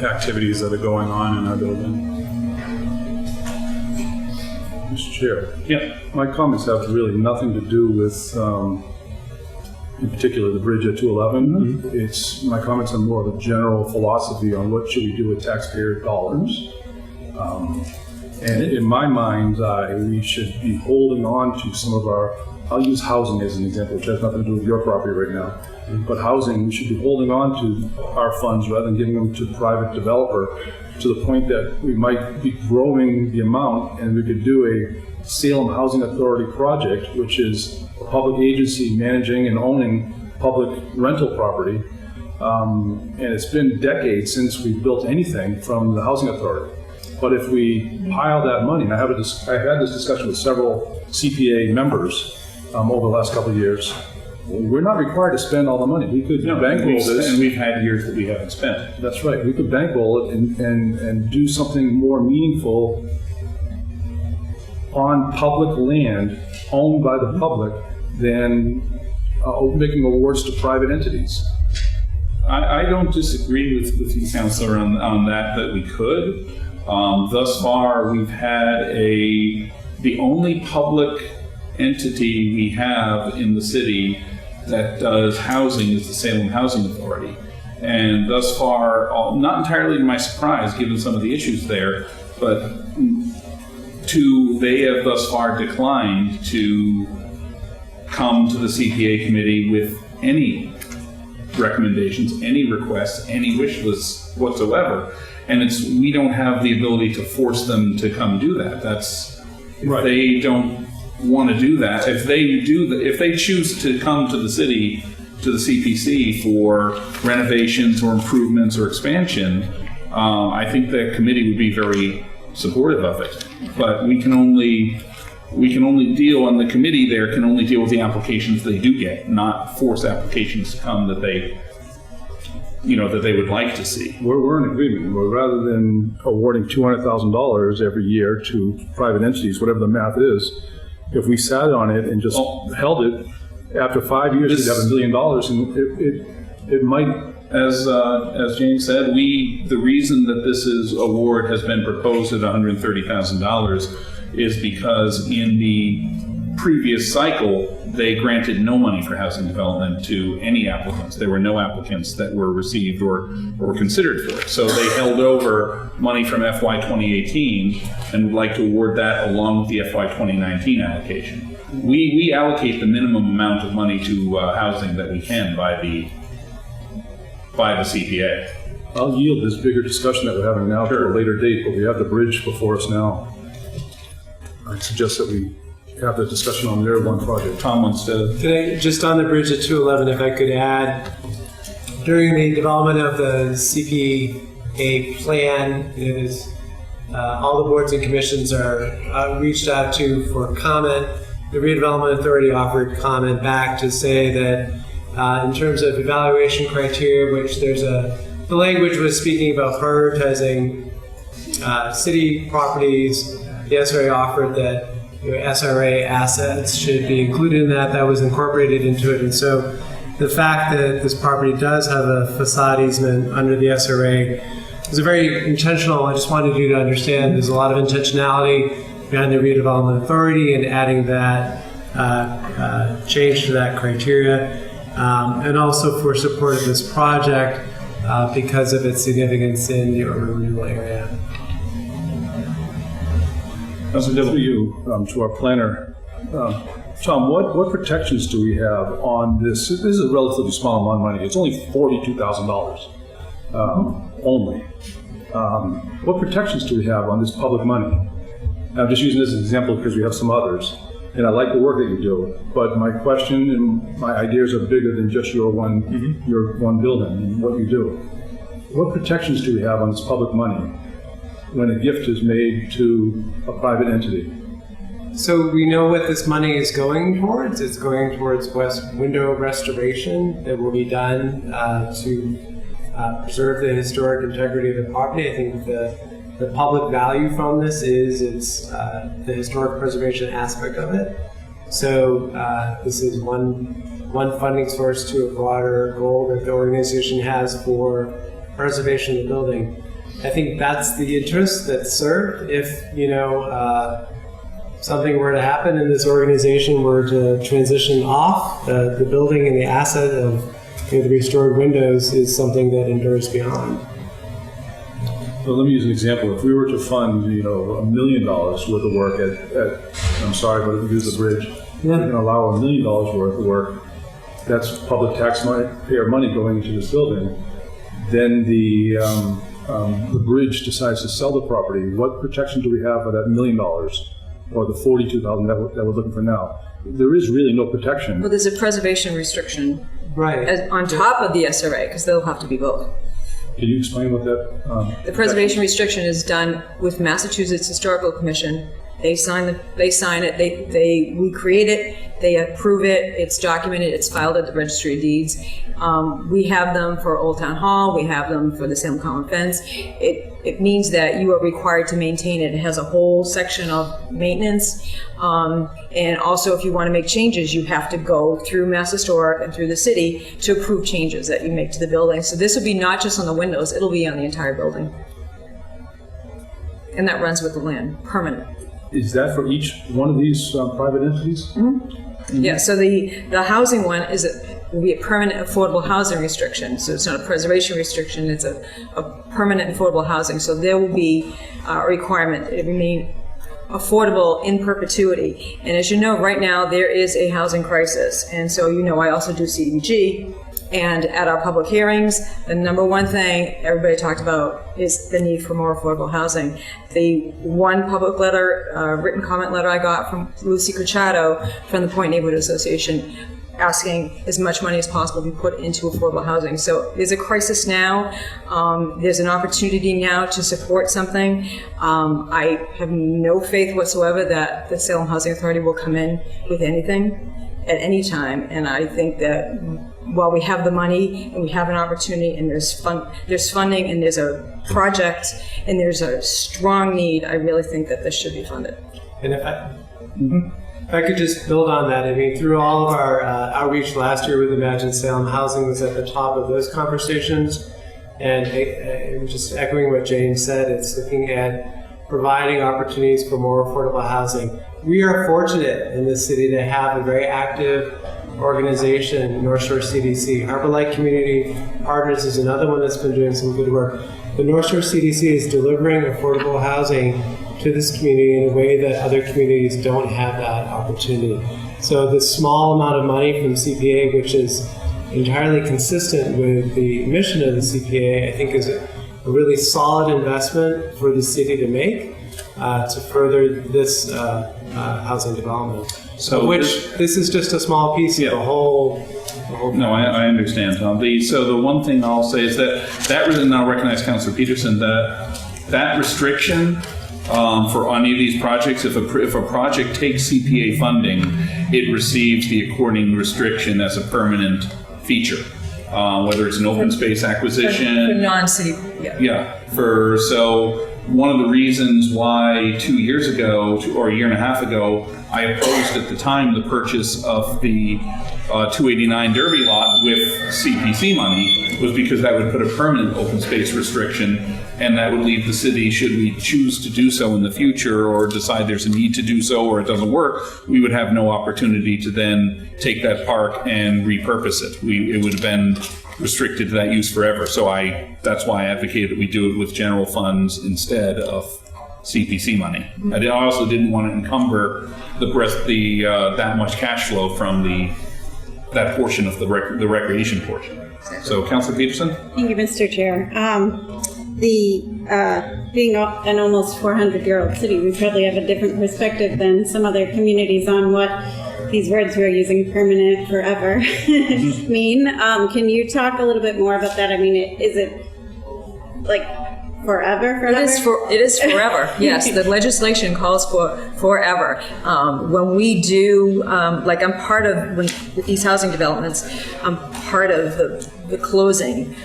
activities that are going on in our building. Mr. Chair. Yeah. My comments have really nothing to do with, in particular, the bridge at 211. It's, my comments are more of a general philosophy on what should we do with taxpayer dollars. And in my mind, we should be holding on to some of our, I'll use housing as an example, which has nothing to do with your property right now. But housing, we should be holding on to our funds rather than giving them to the private developer, to the point that we might be growing the amount, and we could do a Salem Housing Authority project, which is a public agency managing and owning public rental property. And it's been decades since we built anything from the Housing Authority. But if we pile that money, and I've had this discussion with several CPA members over the last couple of years, we're not required to spend all the money. We could bankroll this. And we've had years that we haven't spent. That's right. We could bankroll it and do something more meaningful on public land owned by the public than making awards to private entities. I don't disagree with you, Counselor, on that we could. Thus far, we've had the only public entity we have in the city that does housing is the Salem Housing Authority. And thus far, not entirely to my surprise, given some of the issues there, but they have thus far declined to come to the CPA committee with any recommendations, any requests, any wish lists whatsoever. And we don't have the ability to force them to come do that. That's right. If they don't want to do that, if they choose to come to the city, to the CPC for renovations or improvements or expansion, I think the committee would be very supportive of it. But we can only deal, and the committee there can only deal with the applications they do get, not force applications to come that they would like to see. We're in agreement. Rather than awarding $200,000 every year to private entities, whatever the math is, if we sat on it and just held it, after 5 years, we'd have $1 million, and it might. As James said, the reason that this award has been proposed at $130,000 is because in the previous cycle, they granted no money for housing development to any applicants. There were no applicants that were received or considered for it. So they held over money from FY 2018 and would like to award that along with the FY 2019 allocation. We allocate the minimum amount of money to housing that we can by the CPA. I'll yield this bigger discussion that we're having now to a later date, but we have the bridge before us now. I suggest that we have the discussion on their one project. Tom wants to... Today, just on the bridge at 211, if I could add, during the development of the CPA plan, all the boards and commissions are reached out to for comment. The Redevelopment Authority offered comment back to say that in terms of evaluation criteria, which the language was speaking about prioritizing city properties. The SRA offered that SRA assets should be included in that. That was incorporated into it. And so the fact that this property does have a facade easement under the SRA is very intentional. I just wanted you to understand there's a lot of intentionality behind the Redevelopment Authority and adding that change to that criteria. And also for support of this project because of its significance in the urban renewal area. As a W, to our planner, Tom, what protections do we have on this? This is a relatively small amount of money. It's only $42,000 only. What protections do we have on this public money? I'm just using this as an example because we have some others. And I like the work that you do, but my question and my ideas are bigger than just your one building and what you do. What protections do we have on this public money when a gift is made to a private entity? So we know what this money is going towards. It's going towards window restoration that will be done to preserve the historic integrity of the property. I think the public value from this is the historic preservation aspect of it. So this is one funding source to a broader goal that the organization has for preservation of the building. I think that's the interest that's served. If something were to happen and this organization were to transition off, the building and the asset of the restored windows is something that endures beyond. Well, let me use an example. If we were to fund, $1 million worth of work at I'm sorry, but use the bridge. Yeah. We can allow $1 million worth of work. That's public taxpayer money going into this building. Then the bridge decides to sell the property. What protection do we have for that $1 million or the $42,000 that we're looking for now? There is really no protection. Well, there's a preservation restriction Right. on top of the SRA, because they'll have to be both. Can you explain what that? The preservation restriction is done with Massachusetts Historical Commission. They sign it, we create it, they approve it, it's documented, it's filed at the Registry of Deeds. We have them for Old Town Hall, we have them for the Salem Common Fence. It means that you are required to maintain it. It has a whole section of maintenance. And also, if you want to make changes, you have to go through Mass Historic and through the city to approve changes that you make to the building. So this will be not just on the windows, it'll be on the entire building. And that runs with the land, permanent. Is that for each one of these private entities? Mm-hmm. Yeah, so the housing one will be a permanent affordable housing restriction. So it's not a preservation restriction, it's a permanent affordable housing. So there will be a requirement that it remain affordable in perpetuity. And as you know, right now there is a housing crisis. And so I also do CDBG. And at our public hearings, the number one thing everybody talked about is the need for more affordable housing. The one public letter, written comment letter I got from Lucy Cruciato from the Point Neighborhood Association asking as much money as possible be put into affordable housing. So there's a crisis now. There's an opportunity now to support something. I have no faith whatsoever that the Salem Housing Authority will come in with anything at any time. And I think that while we have the money and we have an opportunity and there's funding and there's a project and there's a strong need, I really think that this should be funded. And if I could just build on that, I mean, through all of our outreach last year with Imagine Salem, housing was at the top of those conversations. And just echoing what Jane said, it's looking at providing opportunities for more affordable housing. We are fortunate in this city to have a very active organization, North Shore CDC. Harbor Light Community Partners is another one that's been doing some good work. The North Shore CDC is delivering affordable housing to this community in a way that other communities don't have that opportunity. So the small amount of money from CPA, which is entirely consistent with the mission of the CPA, I think is a really solid investment for the city to make to further this housing development. So this is just a small piece of the whole. No, I understand, Tom. So the one thing I'll say is that really now recognize Councilor Peterson that restriction for any of these projects, if a project takes CPA funding, it receives the according restriction as a permanent feature, whether it's an open space acquisition. For non-city, so one of the reasons why 2 years ago, or a year and a half ago, I opposed at the time the purchase of the 289 Derby lot with CPC money was because that would put a permanent open space restriction, and that would leave the city, should we choose to do so in the future or decide there's a need to do so or it doesn't work, we would have no opportunity to then take that park and repurpose it. It would have been restricted to that use forever. So that's why I advocated that we do it with general funds instead of CPC money. I also didn't want to encumber that much cash flow from that portion of the recreation portion. So, Councilor Peterson? Thank you, Mr. Chair. Being an almost 400-year-old city, we probably have a different perspective than some other communities on what these words we're using, permanent, forever, mean. Can you talk a little bit more about that? I mean, is it like forever? It is forever. Yes, the legislation calls for forever. When we do, like I'm part of, with these housing developments, I'm part of the closing.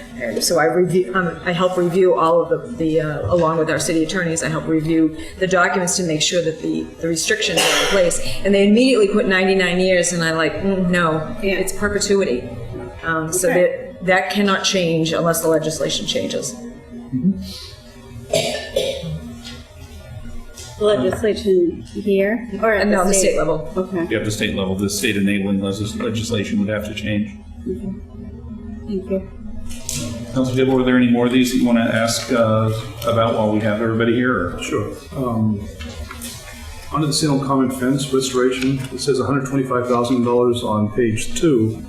So I help review all of the along with our city attorneys, I help review the documents to make sure that the restrictions are in place. And they immediately put 99 years, and I'm like, no, it's perpetuity. So that cannot change unless the legislation changes. legislation here or at No, the state level. Okay. You have the state level, the state enabling legislation would have to change. Thank you. Councilor Dibble, were there any more of these that you want to ask about while we have everybody here? Or? Sure. Under the Salem Common Fence restoration, it says $125,000 on page 2,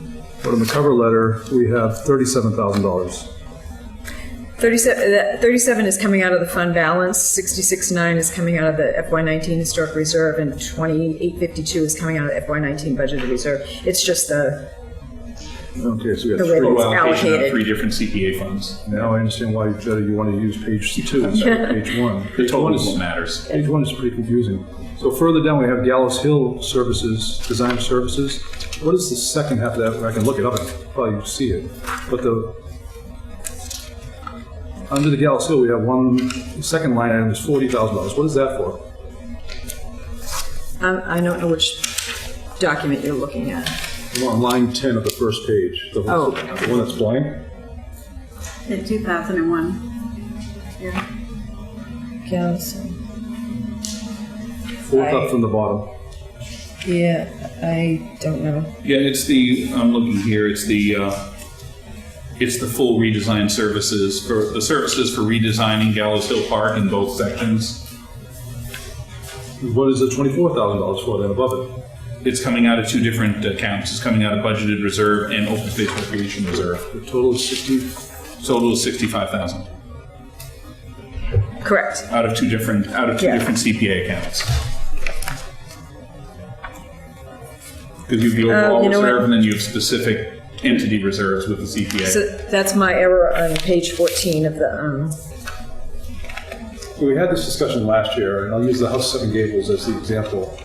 but in the cover letter, we have $37,000. 37 is coming out of the fund balance, 66.9 is coming out of the FY19 historic reserve, and 2852 is coming out of the FY19 budgeted reserve. It's just the Okay, so we The have way three. it's Allocation of allocated. 3 different CPA funds. Now I understand why you want to use page 2 instead of page 1. The Page total 1 is what is, matters. page 1 is pretty confusing. So further down, we have Gallows Hill Services, Design Services. What is the second half of that? I can look it up and probably see it. But under the Gallows Hill, we have the second line item is $40,000. What is that for? I don't know which document you're looking at. We're on line 10 of the first page. The Oh. the one that's blank? In 2001. Yeah. Yes. Fourth up from the bottom. Yeah, I don't know. Yeah, it's the, I'm looking here, it's the full redesign services, for the services for redesigning Gallows Hill Park in both sections. What is the $24,000 for then above it? It's coming out of 2 different accounts. It's coming out of budgeted reserve and open space recreation reserve. The total is 60. Total is 65,000 Correct. out of 2 different different CPA accounts. Because you have the overall you know reserve what? and then you have specific entity reserves with the CPA. So that's my error on page 14 of the, So we had this discussion last year, and I'll use the House Seven Gables as the example.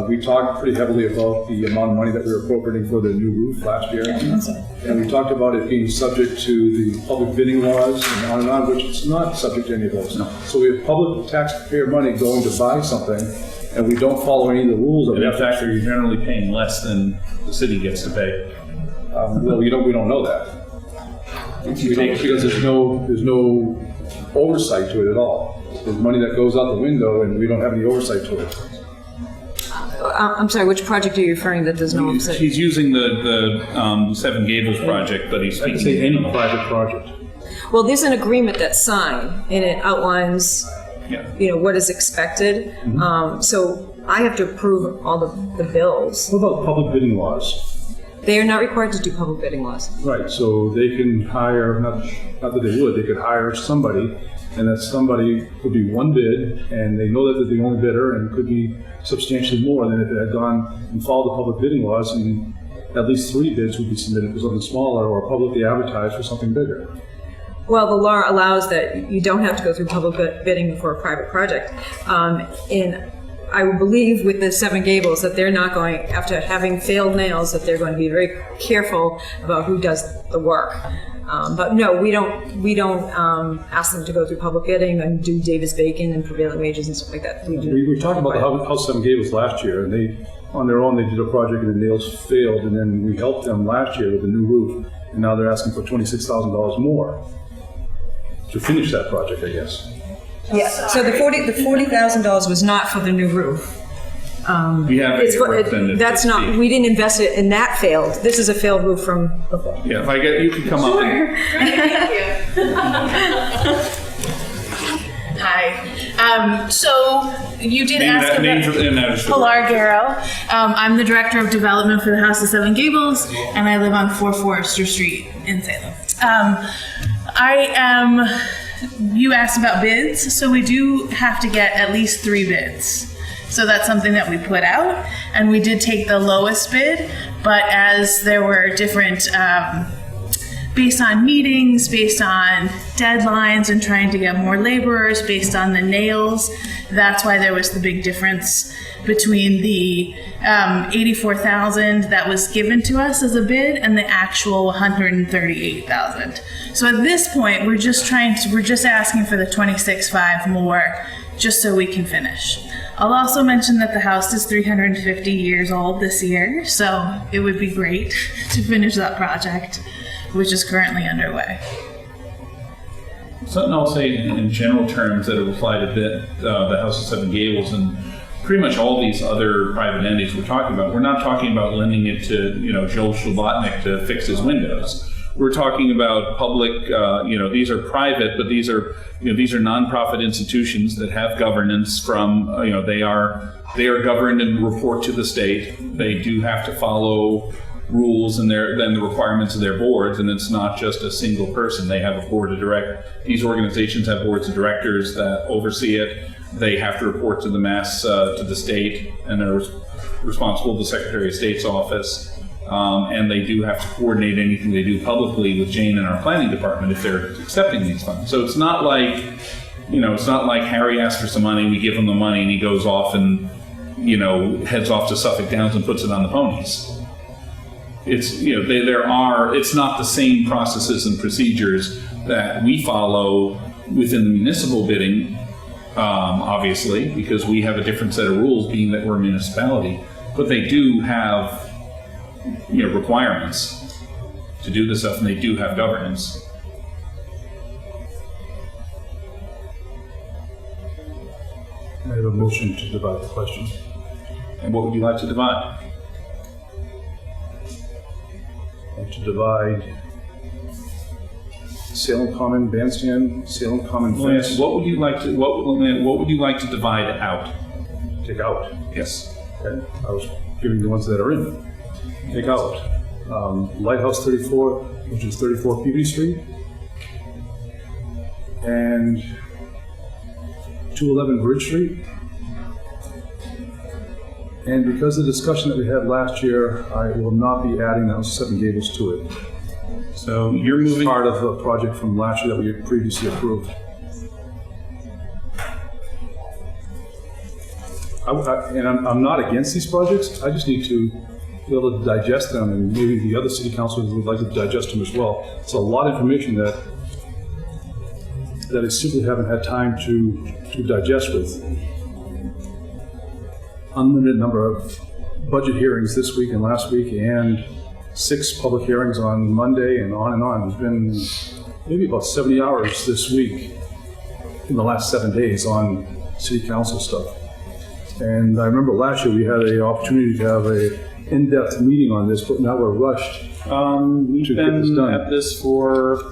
We talked pretty heavily about the amount of money that we were appropriating for the new roof last year. And we talked about it being subject to the public bidding laws and on, which it's not subject to any of those. No. So we have public taxpayer money going to buy something, and we don't follow any of the rules of And it. in fact, you're generally paying less than the city gets to pay. Well, we don't know that. We don't, because there's no oversight to it at all. There's money that goes out the window, and we don't have any oversight to it. I'm sorry, which project are you referring that there's no oversight? He's using the Seven Gables project, but he's I can speaking say any of private project. Well, there's an agreement that's signed, and it outlines, Yeah. what is expected. So I have to approve all the bills. What about public bidding laws? They are not required to do public bidding laws. Right, so they can hire, not that they would, they could hire somebody, and that somebody could be one bid, and they know that they're the only bidder, and it could be substantially more than if it had gone and followed the public bidding laws, and at least 3 bids would be submitted for something smaller, or publicly advertised for something bigger. Well, the law allows that you don't have to go through public bidding for a private project. And I would believe with the Seven Gables that they're not going, after having failed nails, that they're going to be very careful about who does the work. But no, we don't ask them to go through public bidding and do Davis-Bacon and prevailing wages and stuff like that. We talked about the House Seven Gables last year, and they, on their own, they did a project and the nails failed, and then we helped them last year with a new roof, and now they're asking for $26,000 more to finish that project, I guess. Yeah. So the $40,000 was not for the new roof. We have It's it for, represented. that's not. We didn't invest it, and that failed. This is a failed roof from before. Yeah, if I get, you can come up and Hi. So you did name ask that, name about for and that is for- Pilar Garrow. I'm the director of development for the House of Seven Gables, and I live on 4 Forester Street in Salem. You asked about bids, so we do have to get at least 3 bids. So that's something that we put out, and we did take the lowest bid, but as there were different, based on meetings, based on deadlines and trying to get more laborers, based on the nails, that's why there was the big difference between the $84,000 that was given to us as a bid and the actual $138,000. So at this point, we're just asking for the $26,500 more, just so we can finish. I'll also mention that the house is 350 years old this year, so it would be great to finish that project, which is currently underway. Something I'll say in general terms that have applied a bit, the House of Seven Gables and pretty much all these other private entities we're talking about. We're not talking about lending it to, Joel Shlotnick to fix his windows. We're talking about public, these are private, but these are nonprofit institutions that have governance from, they are governed and report to the state. They do have to follow rules and the requirements of their boards, and it's not just a single person. They have a board of these organizations have boards of directors that oversee it. They have to report to the state, and are responsible to the Secretary of State's office. And they do have to coordinate anything they do publicly with Jane and our planning department if they're accepting these funds. So it's not like, Harry asks for some money, we give him the money, and he goes off and, heads off to Suffolk Downs and puts it on the ponies. It's, it's not the same processes and procedures that we follow within the municipal bidding, obviously, because we have a different set of rules being that we're a municipality, but they do have requirements to do this stuff, and they do have governance. I have a motion to divide the question. And what would you like to divide? To divide Salem Common Bandstand, Salem Common Fence. What would you like to divide out? Take out. Yes. Okay. I was giving the ones that are in. Take out Lighthouse 34, which is 34 Peabody Street, and 211 Bridge Street. And because of the discussion that we had last year, I will not be adding the House of Seven Gables to it. So you're moving part of a project from last year that we had previously approved. I'm not against these projects. I just need to be able to digest them, and maybe the other city councilors would like to digest them as well. It's a lot of information that I simply haven't had time to digest with. Unlimited number of budget hearings this week and last week, and 6 public hearings on Monday, and on and on. There's been maybe about 70 hours this week in the last 7 days on city council stuff. And I remember last year we had an opportunity to have a in-depth meeting on this, but now we're rushed. We've been at this for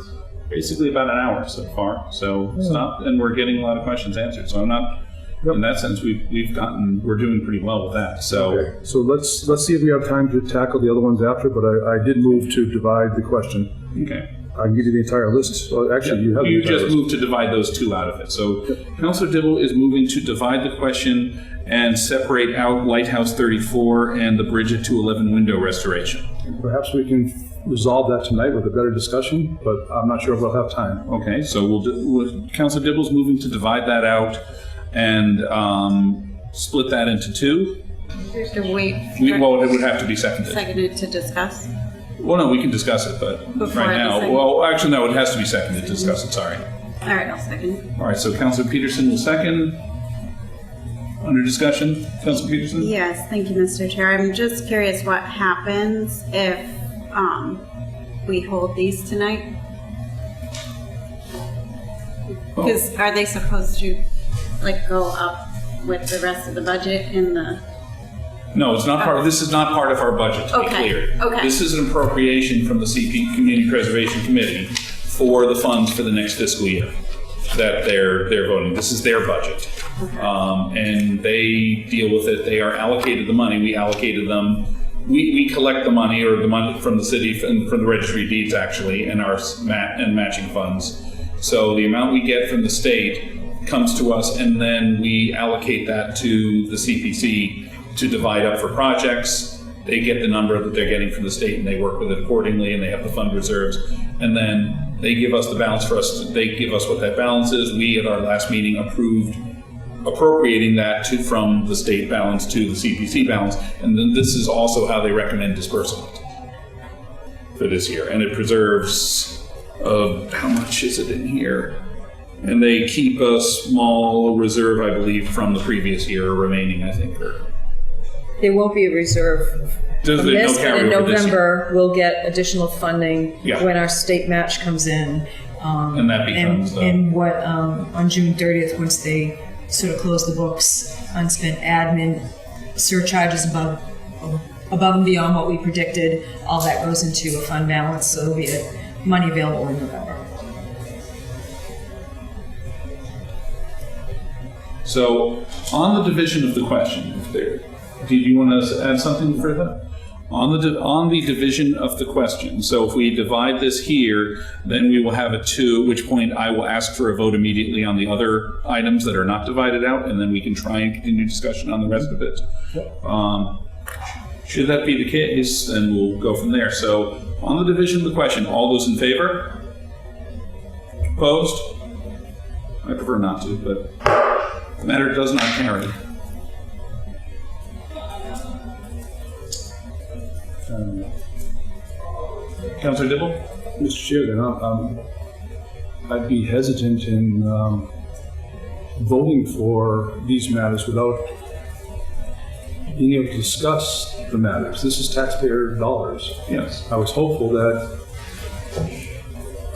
basically about an hour so far, so it's not, and we're getting a lot of questions answered. So I'm not. Yep. In that sense, we're doing pretty well with that. So, okay. So let's see if we have time to tackle the other ones after. But I did move to divide the question. Okay. I can give you the entire list. Well, actually, yep. you have. You just moved to divide those 2 out of it. So, yep. Councilor Dibble is moving to divide the question and separate out Lighthouse 34 and the Bridge at 211 window restoration. Perhaps we can resolve that tonight with a better discussion, but I'm not sure if we'll have time. Okay. So Councilor Dibble's moving to divide that out and split that into 2. We have to wait. Well, it would have to be seconded. Seconded to discuss. Well, no, we can discuss it, but Before right now, well, actually, no, it has to be seconded to discuss it. Sorry. All right, I'll second. All right, so Councilor Peterson will second. Under discussion, Councilor Peterson? Yes, thank you, Mr. Chair. I'm just curious what happens if we hold these tonight? Because are they supposed to go up with the rest of the budget in the... No, it's not part of, this is not part of our budget, to be clear. Okay. This is an appropriation from the CP Community Preservation Committee for the funds for the next fiscal year that they're voting. This is their budget. Okay. And they deal with it. They are allocated the money. We allocated them. We collect the money, or the money from the city, from the registry of deeds actually, and our matching funds. So the amount we get from the state comes to us, and then we allocate that to the CPC to divide up for projects. They get the number that they're getting from the state, and they work with it accordingly, and they have the fund reserves. And then they give us the balance for us. They give us what that balance is. We, at our last meeting, approved appropriating that from the state balance to the CPC balance. And then this is also how they recommend disbursement for this year. And it preserves, how much is it in here? And they keep a small reserve, I believe, from the previous year remaining, I think. There won't be a reserve from this, and in November we'll get additional funding when our state match comes in. And that becomes the... And what, on June 30th, once they sort of close the books, unspent admin surcharges above and beyond what we predicted, all that goes into a fund balance, so there'll be money available in November. So, on the division of the question, do you want to add something further? On the division of the question, so if we divide this here, then we will have a 2, at which point I will ask for a vote immediately on the other items that are not divided out, and then we can try and continue discussion on the rest of it. Should that be the case, then we'll go from there. So, on the division of the question, all those in favor? Opposed? I prefer not to, but the matter does not carry. Councilor Dibble? Mr. Chair, then I'd be hesitant in voting for these matters without being able to discuss the matters. This is taxpayer dollars. Yes. I was hopeful that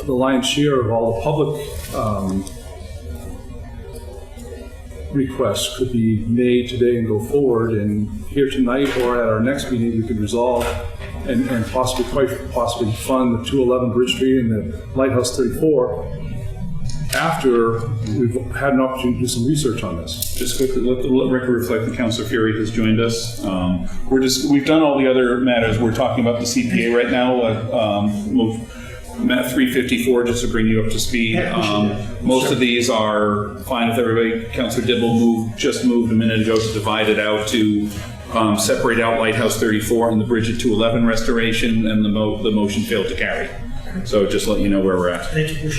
the lion's share of all the public requests could be made today and go forward, and here tonight or at our next meeting we could resolve and quite possibly fund the 211 Bridge Street and the Lighthouse 34 after we've had an opportunity to do some research on this. Just quickly, let the record reflect that Councilor Fury has joined us. We've done all the other matters. We're talking about the CPA right now. Matt 354, just to bring you up to speed. Most of these are fine with everybody. Councilor Dibble just moved a minute ago to divide it out to separate out Lighthouse 34 and the Bridge at 211 restoration, and the motion failed to carry. So just let you know where we're at. Thank you.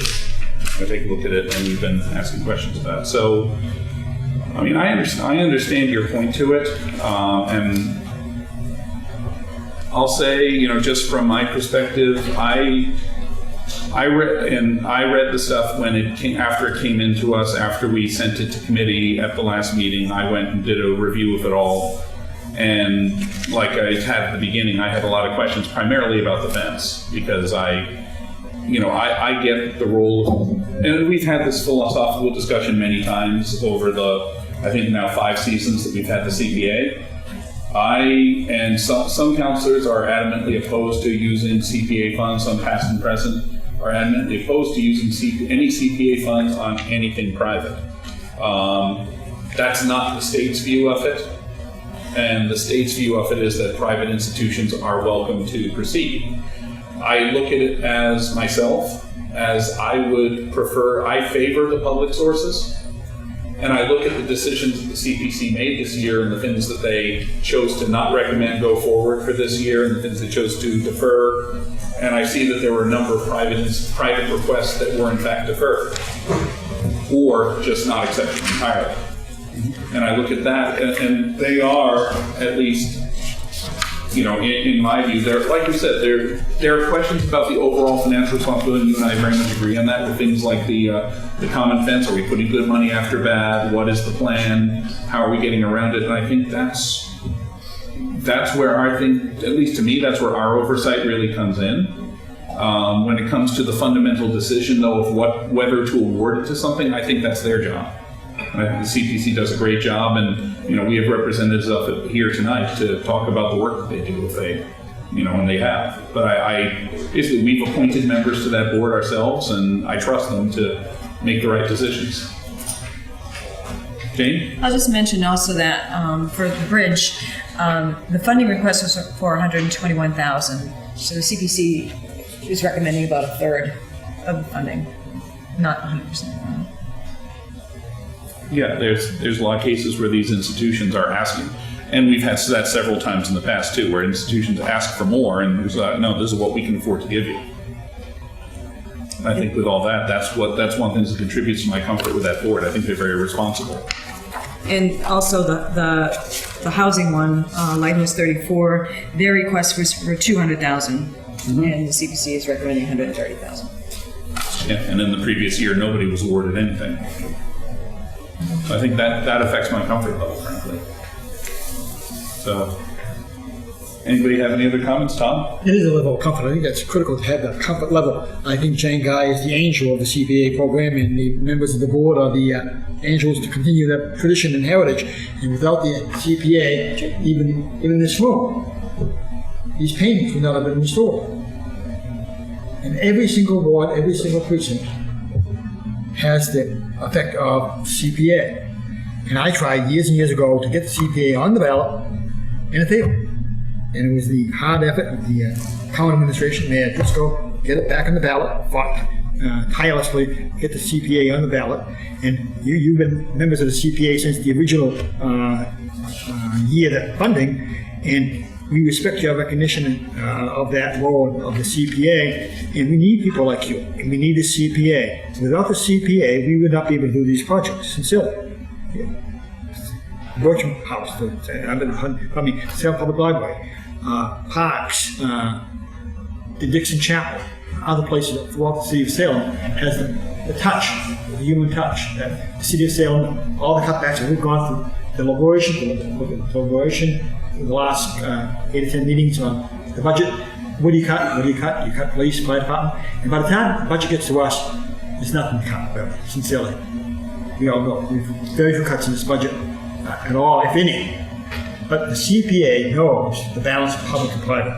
I take a look at it, and we've been asking questions about it. So, I mean, I understand your point to it, and I'll say, just from my perspective, I read the stuff when after it came into us, after we sent it to committee at the last meeting. I went and did a review of it all, and like I had at the beginning, I had a lot of questions, primarily about the fence, because I get the role, and we've had this philosophical discussion many times over I think now 5 seasons that we've had the CPA. Some councilors are adamantly opposed to using CPA funds, some past and present are adamantly opposed to using any CPA funds on anything private. That's not the state's view of it, and the state's view of it is that private institutions are welcome to proceed. I look at it as I favor the public sources, and I look at the decisions that the CPC made this year and the things that they chose to not recommend go forward for this year and the things they chose to defer, and I see that there were a number of private requests that were in fact deferred or just not accepted entirely. And I look at that, and they are, at least, in my view, like you said, there are questions about the overall financial responsibility. You and I very much agree on that, with things like the common fence. Are we putting good money after bad? What is the plan? How are we getting around it? And I think that's where at least to me, that's where our oversight really comes in. When it comes to the fundamental decision, though, of whether to award it to something, I think that's their job. I think the CPC does a great job, and we have representatives of it here tonight to talk about the work that they do if they, when they have. But basically we've appointed members to that board ourselves, and I trust them to make the right decisions. Jane? I'll just mention also that for the bridge, the funding request was for $121,000. So the CPC is recommending about a third of the funding, not 100%. Yeah, there's a lot of cases where these institutions are asking, and we've had that several times in the past too, where institutions ask for more, and there's no, this is what we can afford to give you. And I think with all that, that's one thing that contributes to my comfort with that board. I think they're very responsible. And also the housing one, Lighthouse 34, their request was for $200,000, and the CPC is recommending $130,000. Yeah, and in the previous year, nobody was awarded anything. So I think that affects my comfort level, frankly. So, Anybody have any other comments? Tom? It is a level of comfort. I think that's critical to have that comfort level. I think Jane Guy is the angel of the CPA program, and the members of the board are the angels to continue that tradition and heritage. And without the CPA, even in this room, these payments would not have been restored. And every single ward, every single precinct has the effect of CPA. And I tried years and years ago to get the CPA on the ballot, and it failed. And it was the hard effort of the town administration, Mayor Driscoll, get it back on the ballot, fought tirelessly, get the CPA on the ballot. And you've been members of the CPA since the original year that funding, and we respect your recognition of that role of the CPA, and we need people like you, and we need the CPA. Without the CPA, we would not be able to do these projects, sincerely. Bircham House, Salem Public Library, parks, the Dixon Chapel, other places throughout the city of Salem has the touch, the human touch. That the city of Salem, all the cutbacks that we've gone through, the deliberation, the last 8 or 10 meetings on the budget. What do you cut? What do you cut? You cut police, fire department, and by the time the budget gets to us, there's nothing to cut. But sincerely, we all know we've very few cuts in this budget at all, if any. But the CPA knows the balance of public and private.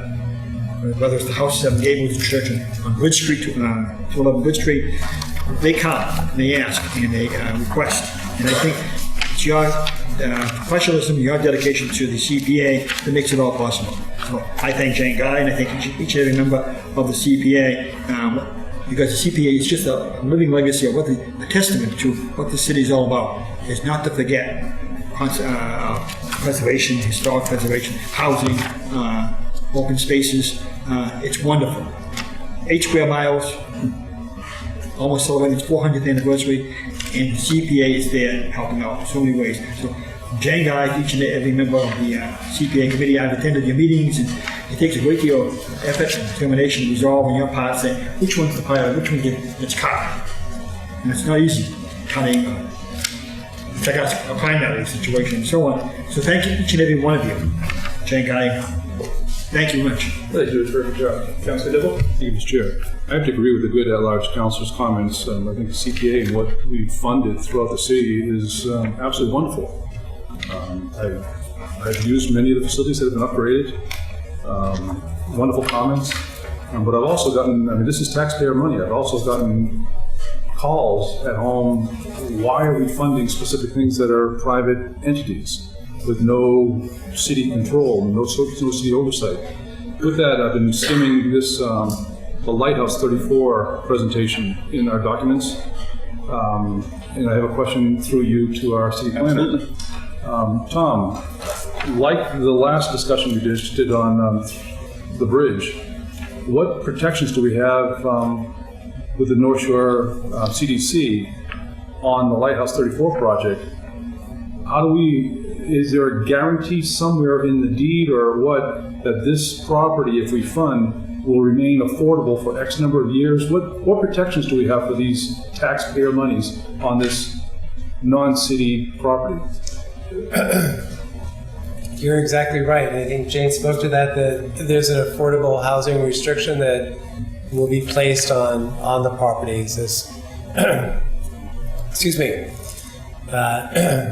Whether it's the House 7 Gables Church on Bridge Street, 211 Bridge Street, they come, and they ask, and they request. And I think it's your professionalism, your dedication to the CPA that makes it all possible. So I thank Jane Guy, and I thank each and every member of the CPA, because the CPA is just a living legacy of a testament to what the city is all about. Is not to forget preservation, historic preservation, housing, open spaces. It's wonderful. 8 square miles, almost celebrating its 400th anniversary, and the CPA is there helping out in so many ways. So, Jane Guy, each and every member of the CPA committee, I've attended your meetings, and it takes a great deal of effort and determination to resolve on your part, saying which one's the priority, which one gets cut. And it's not easy cutting. Check out a primary situation and so on. So thank you, each and every one of you. Jane Guy, thank you much. Well, you did a terrific job. Councilor Dibble? Thank you, Mr. Chair. I have to agree with the good at-large councilor's comments. I think the CPA and what we've funded throughout the city is absolutely wonderful. I've used many of the facilities that have been upgraded. Wonderful comments. But I've also gotten, this is taxpayer money. I've also gotten calls at home, why are we funding specific things that are private entities with no city control, no city oversight? With that, I've been skimming this, the Lighthouse 34 presentation in our documents, and I have a question through you to our city planner. Tom, like the last discussion we just did on the bridge, what protections do we have with the North Shore CDC on the Lighthouse 34 project? Is there a guarantee somewhere in the deed or what that this property, if we fund, will remain affordable for X number of years? What protections do we have for these taxpayer monies on this non-city property? You're exactly right. I think Jane spoke to that there's an affordable housing restriction that will be placed on the properties excuse me,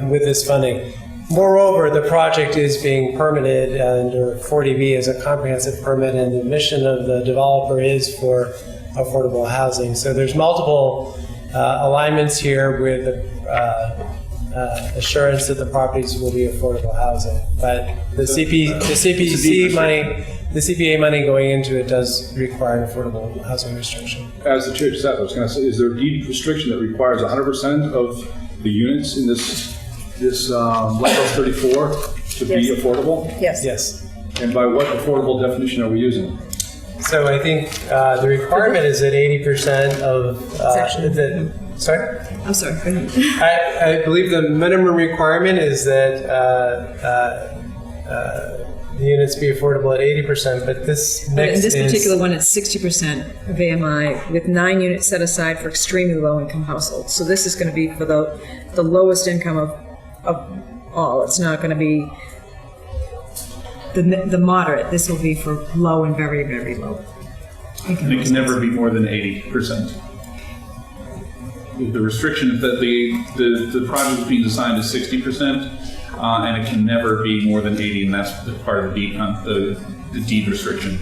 with this funding. Moreover, the project is being permitted under 40B as a comprehensive permit, and the mission of the developer is for affordable housing. So there's multiple alignments here with assurance that the properties will be affordable housing. But the CPA money going into it does require an affordable housing restriction. As the chair said, I was going to say, is there a deed restriction that requires 100% of the units in this Lighthouse 34 to be affordable? Yes. Yes. And by what affordable definition are we using? So I think the requirement is that 80% of sorry? I'm sorry. Go ahead. I believe the minimum requirement is that the units be affordable at 80%, but this mix in this particular one, it's 60% of AMI with 9 units set aside for extremely low-income households. So this is going to be for the lowest income of all. It's not going to be the moderate. This will be for low and very, very low. And it can never be more than 80%. The restriction is that the project is being designed as 60%, and it can never be more than 80, and that's part of the deed restriction.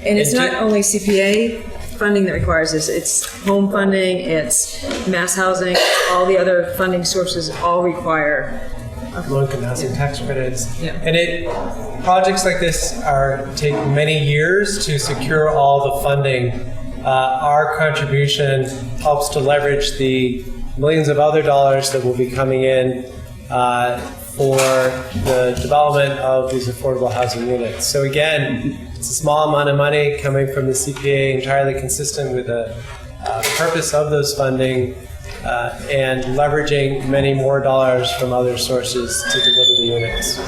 And it's not only CPA funding that requires this, it's home funding, it's mass housing, all the other funding sources all require. Low-income housing tax credits. Yeah. And projects like this take many years to secure all the funding. Our contribution helps to leverage the millions of other dollars that will be coming in for the development of these affordable housing units. So again, it's a small amount of money coming from the CPA, entirely consistent with the purpose of those funding, and leveraging many more dollars from other sources to deliver the units.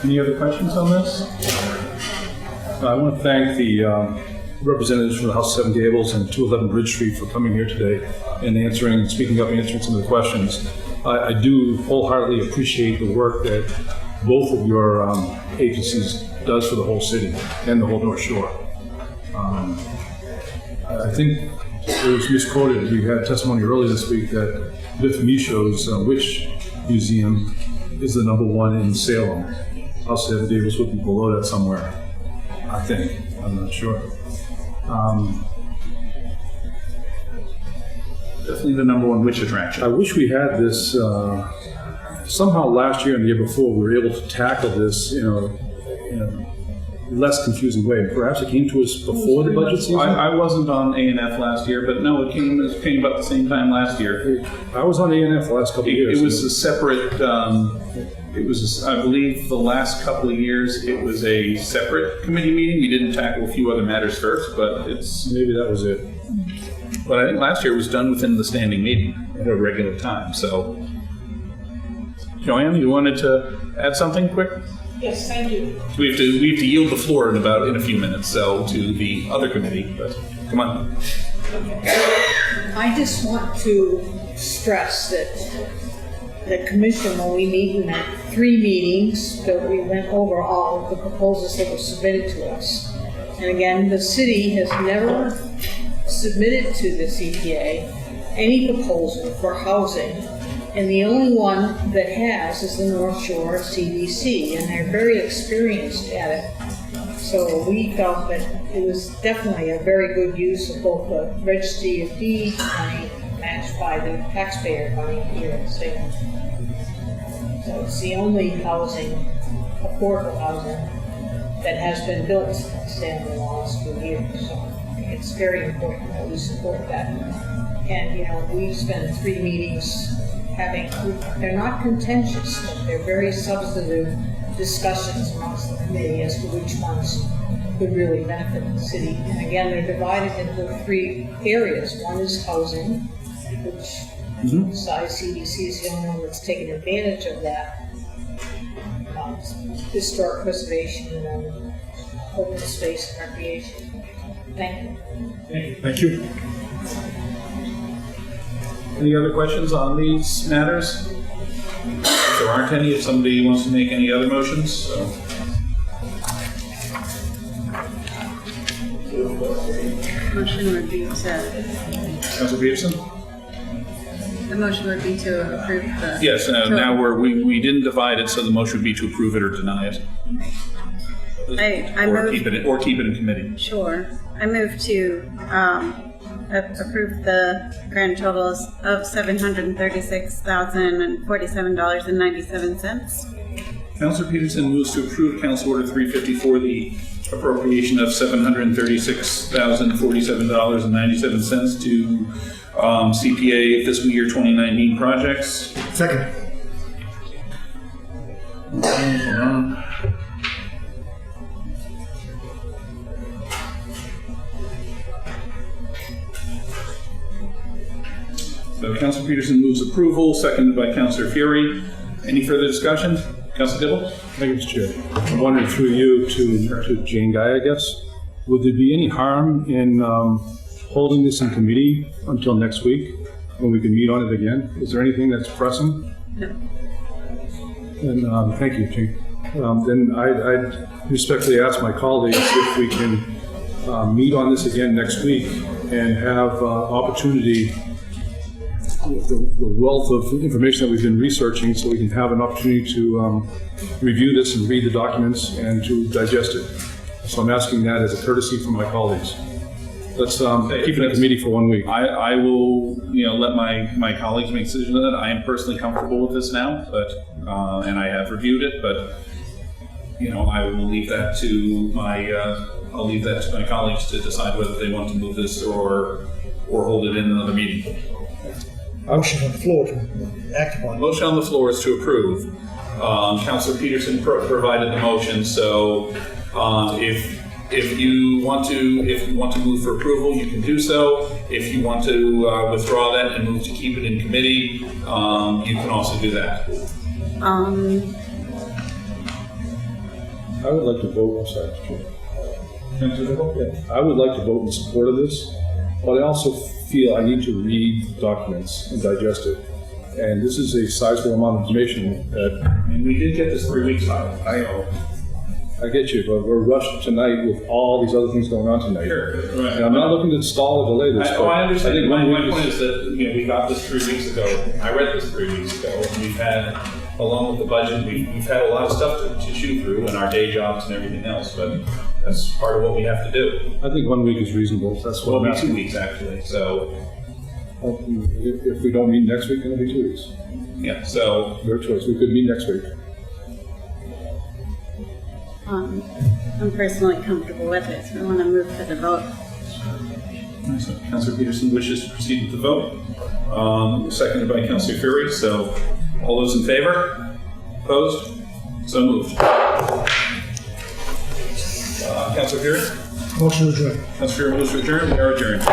Any other questions on this? I want to thank the representatives from the House of Seven Gables and 211 Bridge Street for coming here today and speaking up and answering some of the questions. I do wholeheartedly appreciate the work that both of your agencies does for the whole city and the whole North Shore. I think it was misquoted. We had testimony earlier this week that Biff shows which museum is the #1 in Salem. House of Seven Gables would be below that somewhere, I think. I'm not sure. Definitely the #1 witch attraction. I wish we had this, somehow last year and the year before, we were able to tackle this, in a less confusing way. Perhaps it came to us before the budget season? I wasn't on A&F last year, but no, it came about the same time last year. I was on A&F the last couple of years. It was a separate, I believe the last couple of years, it was a separate committee meeting. You didn't tackle a few other matters first, but maybe that was it. But I think last year it was done within the standing meeting at a regular time, so. Joanne, you wanted to add something quick? Yes, thank you. We have to yield the floor in a few minutes, so to the other committee, but come on. I just want to stress that the commission, when we meet, we met 3 meetings, that we went over all of the proposals that were submitted to us. And again, the city has never submitted to the CPA any proposal for housing. And the only one that has is the North Shore CDC, and they're very experienced at it. So we felt that it was definitely a very good use of both the registry of deeds money matched by the taxpayer money here in Salem. So it's the only housing, affordable housing, that has been built in Salem in the last few years. So it's very important that we support that. And we spent 3 meetings they're not contentious, but they're very substantive discussions amongst the committee as to which ones could really benefit the city. And again, they're divided into 3 areas. One is housing, which besides CDC is the only one that's taken advantage of that. Historic preservation and open space and recreation. Thank you. Thank you. Any other questions on these matters? If there aren't any, if somebody wants to make any other motions, so. Motion would be to, Councilor Peterson? the motion would be to approve the. Yes, now we didn't divide it, so the motion would be to approve it or deny it. I Or move. keep it in committee. Sure. I move to approve the grand totals of $736,047.97. Councilor Peterson moves to approve Council Order 354, the appropriation of $736,047.97 to CPA fiscal year 2019 projects. Second. Hold on. So Councilor Peterson moves approval, seconded by Councilor Fury. Any further discussion? Councilor Dibble? Thank you, Mr. Chair. I'm wondering through you to Jane Guy, I guess. Would there be any harm in holding this in committee until next week when we can meet on it again? Is there anything that's pressing? No. And thank you, Chief. Then I'd respectfully ask my colleagues if we can meet on this again next week and have opportunity, the wealth of information that we've been researching, so we can have an opportunity to review this and read the documents and to digest it. So I'm asking that as a courtesy from my colleagues. Let's keep it a committee for 1 week. I will, let my colleagues make decisions on that. I am personally comfortable with this now, but, and I have reviewed it, but, I will leave that to I'll leave that to my colleagues to decide whether they want to move this or hold it in another meeting. Motion on the floor to act upon. Motion on the floor is to approve. Councilor Peterson provided the motion, so if you want to move for approval, you can do so. If you want to withdraw that and move to keep it in committee, you can also do that. I would like to vote, I'm sorry, Chair. I would like to vote in support of this, but I also feel I need to read documents and digest it. And this is a sizable amount of information that... And we did get this 3 weeks ago. I get you, but we're rushed tonight with all these other things going on tonight. Sure, right. And I'm not looking to stall or delay this. I understand. I think My point is that we got this 3 weeks ago. I read this 3 weeks ago. And we've had, along with the budget, we've had a lot of stuff to shoot through and our day jobs and everything else. But that's part of what we have to do. I think 1 week is reasonable. That's what It'll I'm be asking. 2 weeks actually. So if we don't meet next week, then it'll be 2 weeks. yeah. So Your choice. We could meet next week. I'm personally comfortable with it, so I want to move for the vote. So Councilor Peterson wishes to proceed with the vote. Seconded by Councilor Fury. So all those in favor? Opposed? So moved. Councilor Fury? Motion to adjourn. Councilor Fury moves to adjourn. We are adjourned.